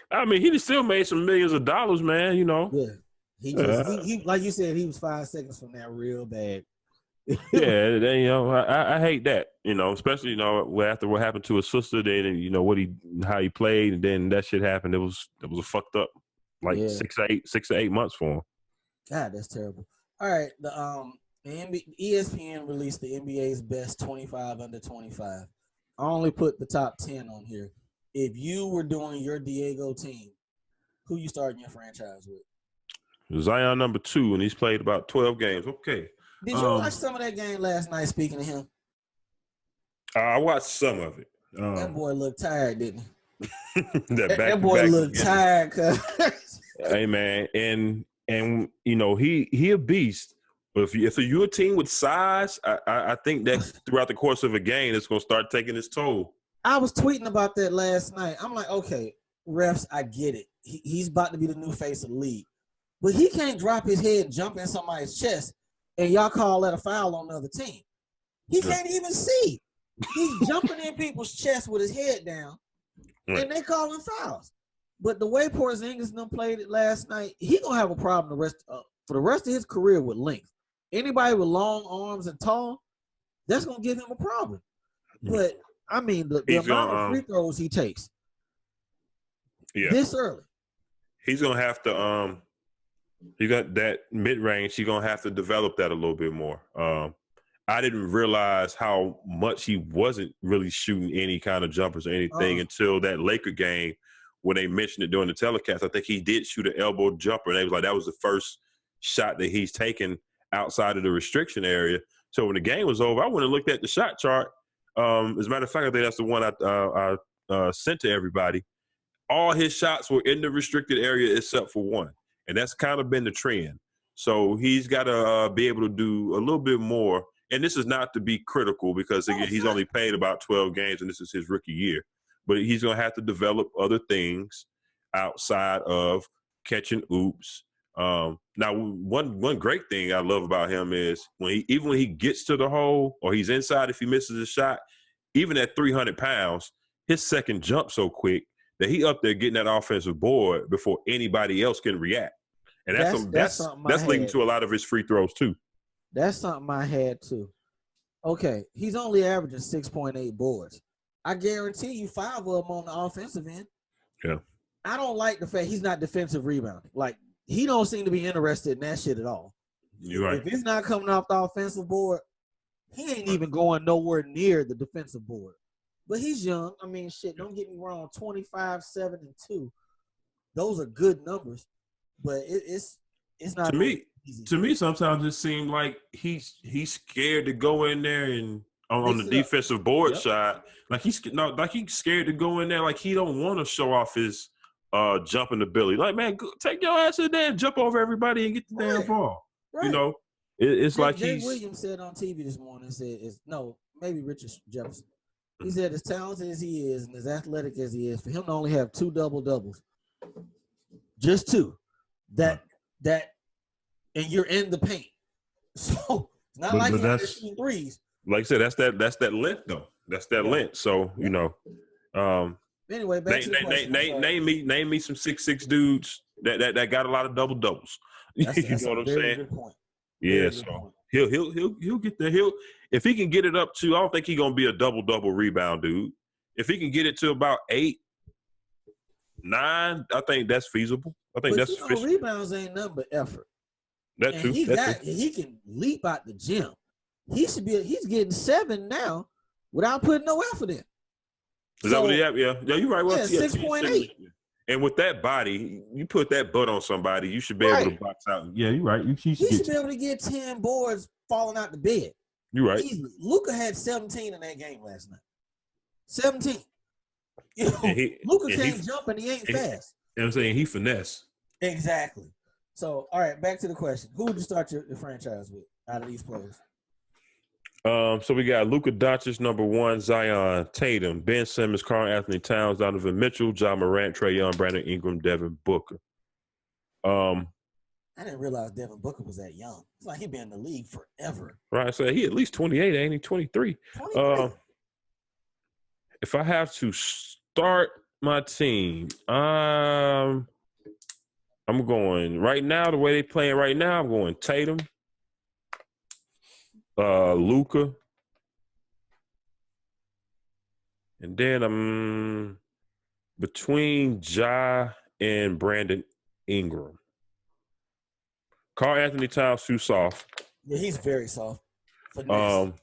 I mean, he still made some millions of dollars, man. You know. Yeah, he like you said, he was 5 seconds from that real bad. Yeah, then, you know, I hate that, you know, especially, you know, after what happened to his sister, then, you know, how he played, and then that shit happened. It was a fucked up, like Yeah. 6 to 8 months for him. God, that's terrible. All right, the ESPN released the NBA's best 25 under 25. I only put the top 10 on here. If you were doing your Diego team, who you starting your franchise with? Zion number 2, and he's played about 12 games. Okay. Did you watch some of that game last night? Speaking of him, I watched some of it. that boy looked tired, didn't he? that boy looked tired. Hey man, and you know he a beast. But if you're a team with size, I think that throughout the course of a game, it's gonna start taking its toll. I was tweeting about that last night. I'm like, okay, refs, I get it. He's about to be the new face of the league, but he can't drop his head and jump in somebody's chest, and y'all call that a foul on the other team. He can't even see. He's jumping in people's chests with his head down, and they call him fouls. But the way Porzingis done played it last night, he gonna have a problem for the rest of his career with length. Anybody with long arms and tall, that's gonna give him a problem. But I mean, the amount of free throws he takes, this early, he's gonna have to. You got that mid range. He's gonna have to develop that a little bit more. I didn't realize how much he wasn't really shooting any kind of jumpers or anything until that Laker game when they mentioned it during the telecast. I think he did shoot an elbow jumper, and they was like, that was the first shot that he's taken outside of the restriction area. So when the game was over, I went and looked at the shot chart. As a matter of fact, I think that's the one I sent to everybody. All his shots were in the restricted area except for one, and that's kind of been the trend. So he's got to be able to do a little bit more. And this is not to be critical because again, he's only played about 12 games and this is his rookie year. But he's going to have to develop other things outside of catching oops. Now, one great thing I love about him is even when he gets to the hole or he's inside, if he misses a shot, even at 300 pounds, his second jump so quick that he up there getting that offensive board before anybody else can react. And that's leading to a lot of his free throws too. That's something I had too. Okay, he's only averaging 6.8 boards. I guarantee you 5 of them on the offensive end. Yeah. I don't like the fact he's not defensive rebounding. Like, he don't seem to be interested in that shit at all. You're right. If he's not coming off the offensive board, he ain't even going nowhere near the defensive board. But he's young. I mean, shit, don't get me wrong. 25, 7, and 2. Those are good numbers. But it's not easy. To me, sometimes it seems like he's scared to go in there and on the defensive board side, like he's scared to go in there, like he don't want to show off his jumping ability. Like, man, take your ass in there and jump over everybody and get the damn ball. Right. You know, it's like Jay Williams said on TV this morning. Maybe Richard Jefferson. He said, as talented as he is and as athletic as he is, for him to only have 2 double-doubles, just 2, that and you're in the paint. So it's not like you're shooting threes. Like I said, that's that length though. That's that length. So, you know. Anyway, back to the question. Name me some 6'6" dudes that got a lot of double doubles. You know what I'm saying? Good point. Yeah, so he'll get there. If he can get it up to, I don't think he's gonna be a double rebound dude. If he can get it to about 8, 9, I think that's feasible. I think that's sufficient. Rebounds ain't nothing but effort. That too. He can leap out the gym. He's getting 7 now without putting no effort in. Is that what So he have? Yeah, yeah, you're right. Well, yeah, yeah, 6.8. and with that body, you put that butt on somebody, you should be able to Right. box out. Yeah, you're right. You should He get should be 10. able to get 10 boards falling out the bed. You're right. Easily. Luka had 17 in that game last night. 17. You And know, he Luka and he, can't jump and he ain't and, fast. and I'm saying he finesse. Exactly. So, all right, back to the question. Who would you start your franchise with out of these players? So we got Luka Doncic, number 1, Zion, Tatum, Ben Simmons, Karl Anthony Towns, Donovan Mitchell, John Morant, Trae Young, Brandon Ingram, Devin Booker. I didn't realize Devin Booker was that young. It's like he'd been in the league forever. Right, so he at least 28, ain't he? 23. 23. If I have to start my team, I'm going right now. The way they playing right now, I'm going Tatum, Luka, and then I'm between Ja and Brandon Ingram. Karl Anthony Towns too soft. Yeah, he's very soft. Finesse.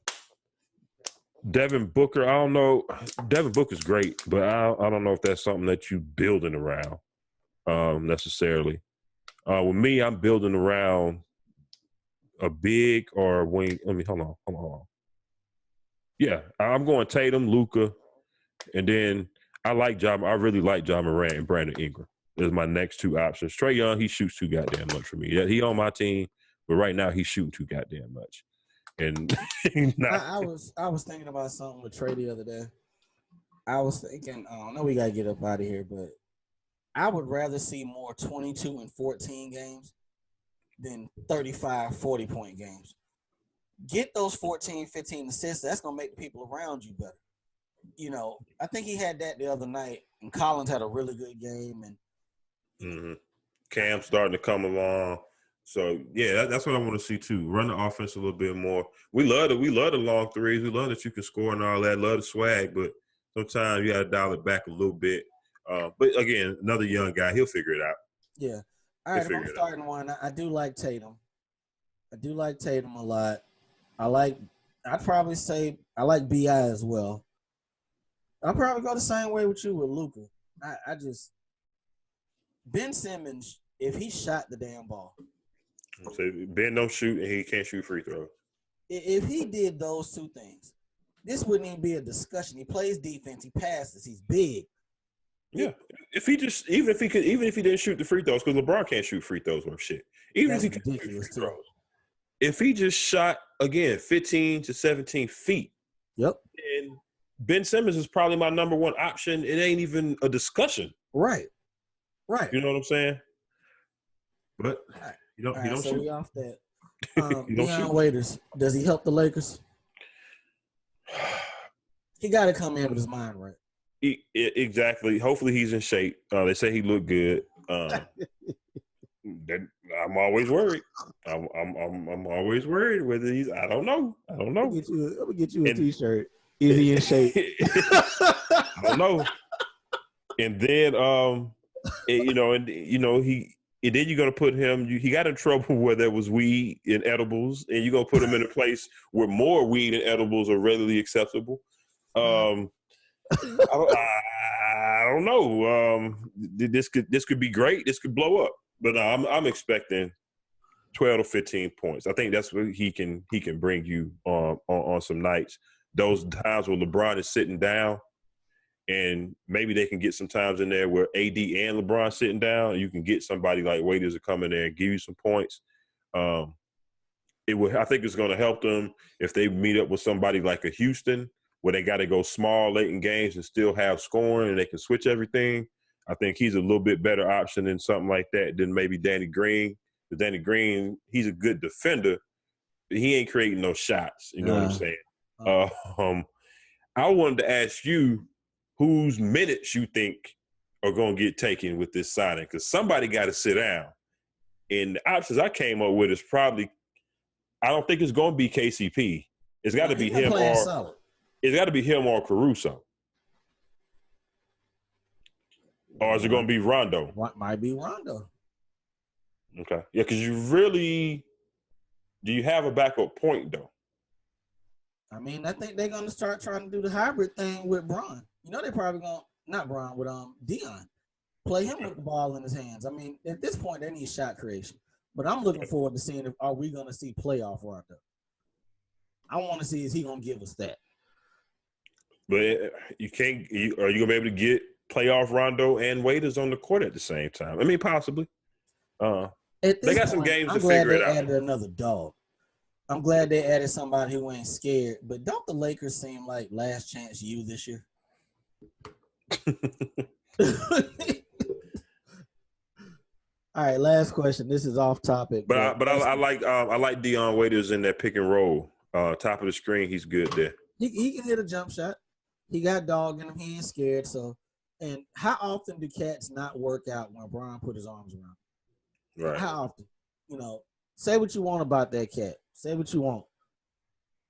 Devin Booker, I don't know. Devin Booker's great, but I don't know if that's something that you building around necessarily. With me, I'm building around a big or a wing. Let me hold on. Yeah, I'm going Tatum, Luka, and then I really like John Morant and Brandon Ingram. Those are my next 2 options. Trae Young, he shoots too goddamn much for me. Yeah, he on my team, but right now he's shooting too goddamn much. And I was thinking about something with Trey the other day. I was thinking, I know we gotta get up out of here, but I would rather see more 22 and 14 games than 35, 40 point games. Get those 14, 15 assists. That's gonna make the people around you better. You know, I think he had that the other night, and Collins had a really good game, and Cam starting to come along. So yeah, that's what I want to see too. Run the offense a little bit more. We love the long threes. We love that you can score and all that. Love the swag, but sometimes you got to dial it back a little bit. But again, another young guy, he'll figure it out. yeah. All right, if I'm starting one, I do like Tatum. I do like Tatum a lot. I'd probably say I like BI as well. I'll probably go the same way with you with Luka. I just Ben Simmons, if he shot the damn ball. So Ben don't shoot and he can't shoot free throws. If he did those 2 things, this wouldn't even be a discussion. He plays defense, he passes, he's big. Yeah. If he didn't shoot the free throws, because LeBron can't shoot free throws worth shit. That's ridiculous too. If he just shot again 15 to 17 feet. Yep. And Ben Simmons is probably my number 1 option. It ain't even a discussion. Right. You know what I'm saying? But he don't so shoot. we off that. Deion Waiters, does he help the Lakers? He got to come in with his mind right. Exactly. Hopefully he's in shape. They say he looked good. I'm always worried. I'm always worried whether he's. I don't know. I'm gonna get you a T-shirt. Is he in shape? I don't know. And then and then you're gonna put him. He got in trouble where there was weed and edibles, and you're gonna put him in a place where more weed and edibles are readily acceptable. I don't know. This could be great. This could blow up, but I'm expecting 12 to 15 points. I think that's what he can bring you on some nights. Those times where LeBron is sitting down. And maybe they can get some times in there where AD and LeBron sitting down. You can get somebody like Waiters to come in there and give you some points. I think it's going to help them if they meet up with somebody like a Houston where they got to go small late in games and still have scoring and they can switch everything. I think he's a little bit better option than something like that than maybe Danny Green. But Danny Green, he's a good defender, but he ain't creating no shots. You know what I'm saying? I wanted to ask you, whose minutes you think are going to get taken with this signing? Because somebody got to sit down. And the options I came up with is probably, I don't think it's going to be KCP. It's got to be him or Caruso. Or is it going to be Rondo? What might be Rondo? Okay. Yeah, because do you have a backup point though? I mean, I think they're going to start trying to do the hybrid thing with Bron. You know they probably gonna not Brian with Dion play him with the ball in his hands. I mean, at this point they need shot creation. But I'm looking forward to seeing if are we gonna see playoff Rondo. I want to see is he gonna give us that. But you can't. Are you gonna be able to get playoff Rondo and Waiters on the court at the same time? I mean, possibly. At They this got some point, games I'm to glad figure they it out. added another dog. I'm glad they added somebody who ain't scared. But don't the Lakers seem like last chance you this year? All right, last question. This is off topic, But but I like Dion Waiters in that pick and roll. Top of the screen, he's good there. he can hit a jump shot. He got dog in him. He ain't scared. So, and how often do cats not work out when Brian put his arms around him? Right. How often? Say what you want about that cat. Say what you want.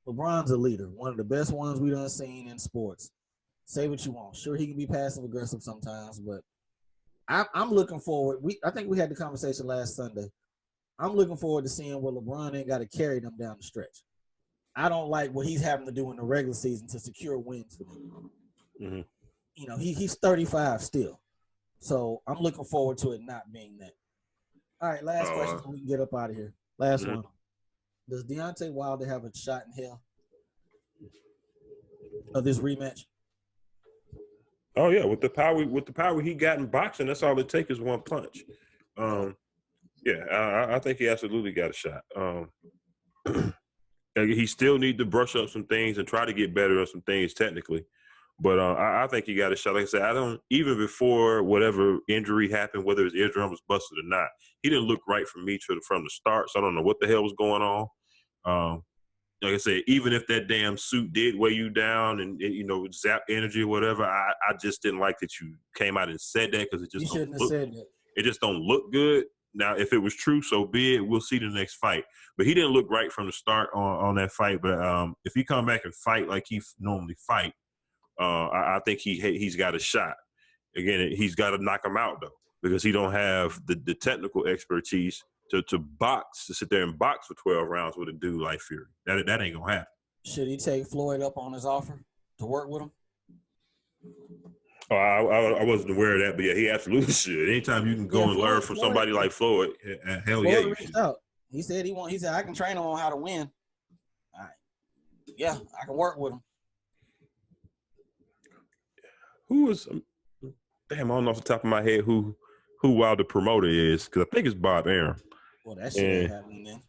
LeBron's a leader, one of the best ones we done seen in sports. Say what you want. Sure, he can be passive aggressive sometimes, but I'm looking forward. I think we had the conversation last Sunday. I'm looking forward to seeing what LeBron ain't got to carry them down the stretch. I don't like what he's having to do in the regular season to secure wins for them. Mm-hmm. He's 35 still, so I'm looking forward to it not being that. All right, last question. So we can get up out of here. Last one. Does Deontay Wilder have a shot in hell of this rematch? Oh yeah, with the power he got in boxing, that's all it takes is one punch. I think he absolutely got a shot. He still need to brush up some things and try to get better on some things technically, but I think he got a shot. Like I said, I don't even before whatever injury happened, whether his eardrum was busted or not, he didn't look right for me from the start. So I don't know what the hell was going on. Like I said, even if that damn suit did weigh you down and zap energy or whatever, I just didn't like that you came out and said that because it just said that. It just don't look good. Now, if it was true, so be it. We'll see the next fight. But he didn't look right from the start on that fight. But if he come back and fight like he normally fight, I think he's got a shot. Again, he's got to knock him out though, because he don't have the technical expertise to sit there and box for 12 rounds with a dude like Fury. That ain't gonna happen. Should he take Floyd up on his offer to work with him? Oh, I wasn't aware of that, but yeah, he absolutely should. Anytime you can go and learn from somebody like Floyd, hell Floyd yeah, you reached should. out. He said he said I can train him on how to win. All right. Yeah, I can work with him. Who was damn, I don't know off the top of my head who Wilder promoter is, because I think it's Bob Arum. Well, that shit ain't happening then.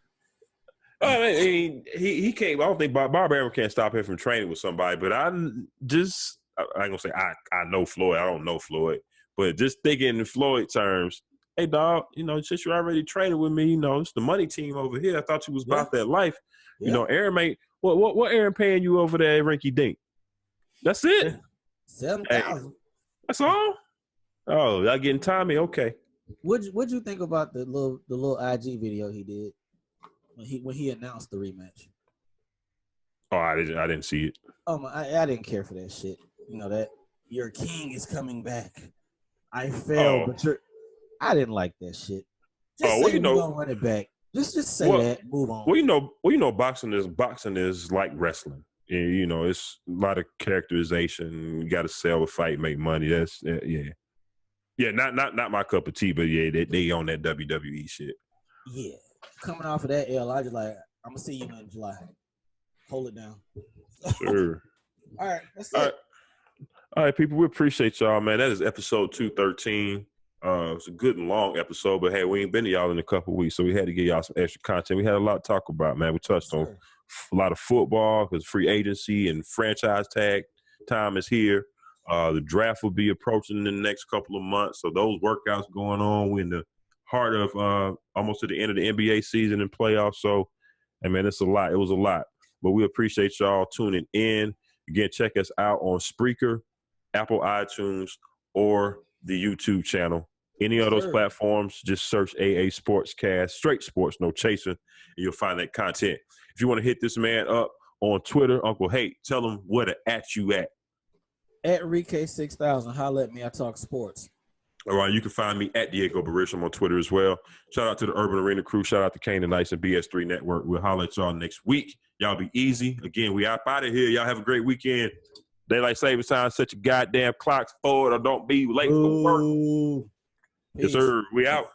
I mean, he can't. I don't think Bob Arum can't stop him from training with somebody. But I ain't gonna say I know Floyd. I don't know Floyd, but just thinking in Floyd terms, hey dog, since you're already training with me, it's the money team over here. I thought you was about that life. Yeah. Arum ain't what Arum paying you over there at Rinky Dink? That's it. 7,000. That's all. Oh, y'all getting Tommy? Okay. What'd you think about the little IG video he did when he announced the rematch? Oh, I didn't see it. Oh, I didn't care for that shit. That your king is coming back. I failed, but I didn't like that shit. Just say we're gonna run it back. Just say that. Move on. Well, boxing is like wrestling. It's a lot of characterization. You got to sell a fight, make money. That's not my cup of tea. But yeah, they on that WWE shit. Yeah, coming off of that L, I just like I'm gonna see you in July. Hold it down. Sure. All right, that's it. All right, people. We appreciate y'all, man. That is episode 213. It's a good and long episode, but hey, we ain't been to y'all in a couple of weeks, so we had to give y'all some extra content. We had a lot to talk about, man. We touched on a lot of football because free agency and franchise tag time is here. The draft will be approaching in the next couple of months, so those workouts going on. We're in the heart of almost to the end of the NBA season and playoffs. So, hey, man, it's a lot. It was a lot, but we appreciate y'all tuning in. Again, check us out on Spreaker, Apple iTunes, or the YouTube channel. Any of those platforms, just search AA Sportscast, straight sports, no chasing, and you'll find that content. If you want to hit this man up on Twitter, Uncle Hate, tell him where to at you at. At ReK6000, holla at me. I talk sports. All right, you can find me at Diego Barisham on Twitter as well. Shout out to the Urban Arena crew. Shout out to Kane and Nice and BS3 Network. We'll holler at y'all next week. Y'all be easy. Again, we out of here. Y'all have a great weekend. Daylight savings time, set your goddamn clocks forward or don't be late for work. Ooh. Yes, Peace. sir. We out.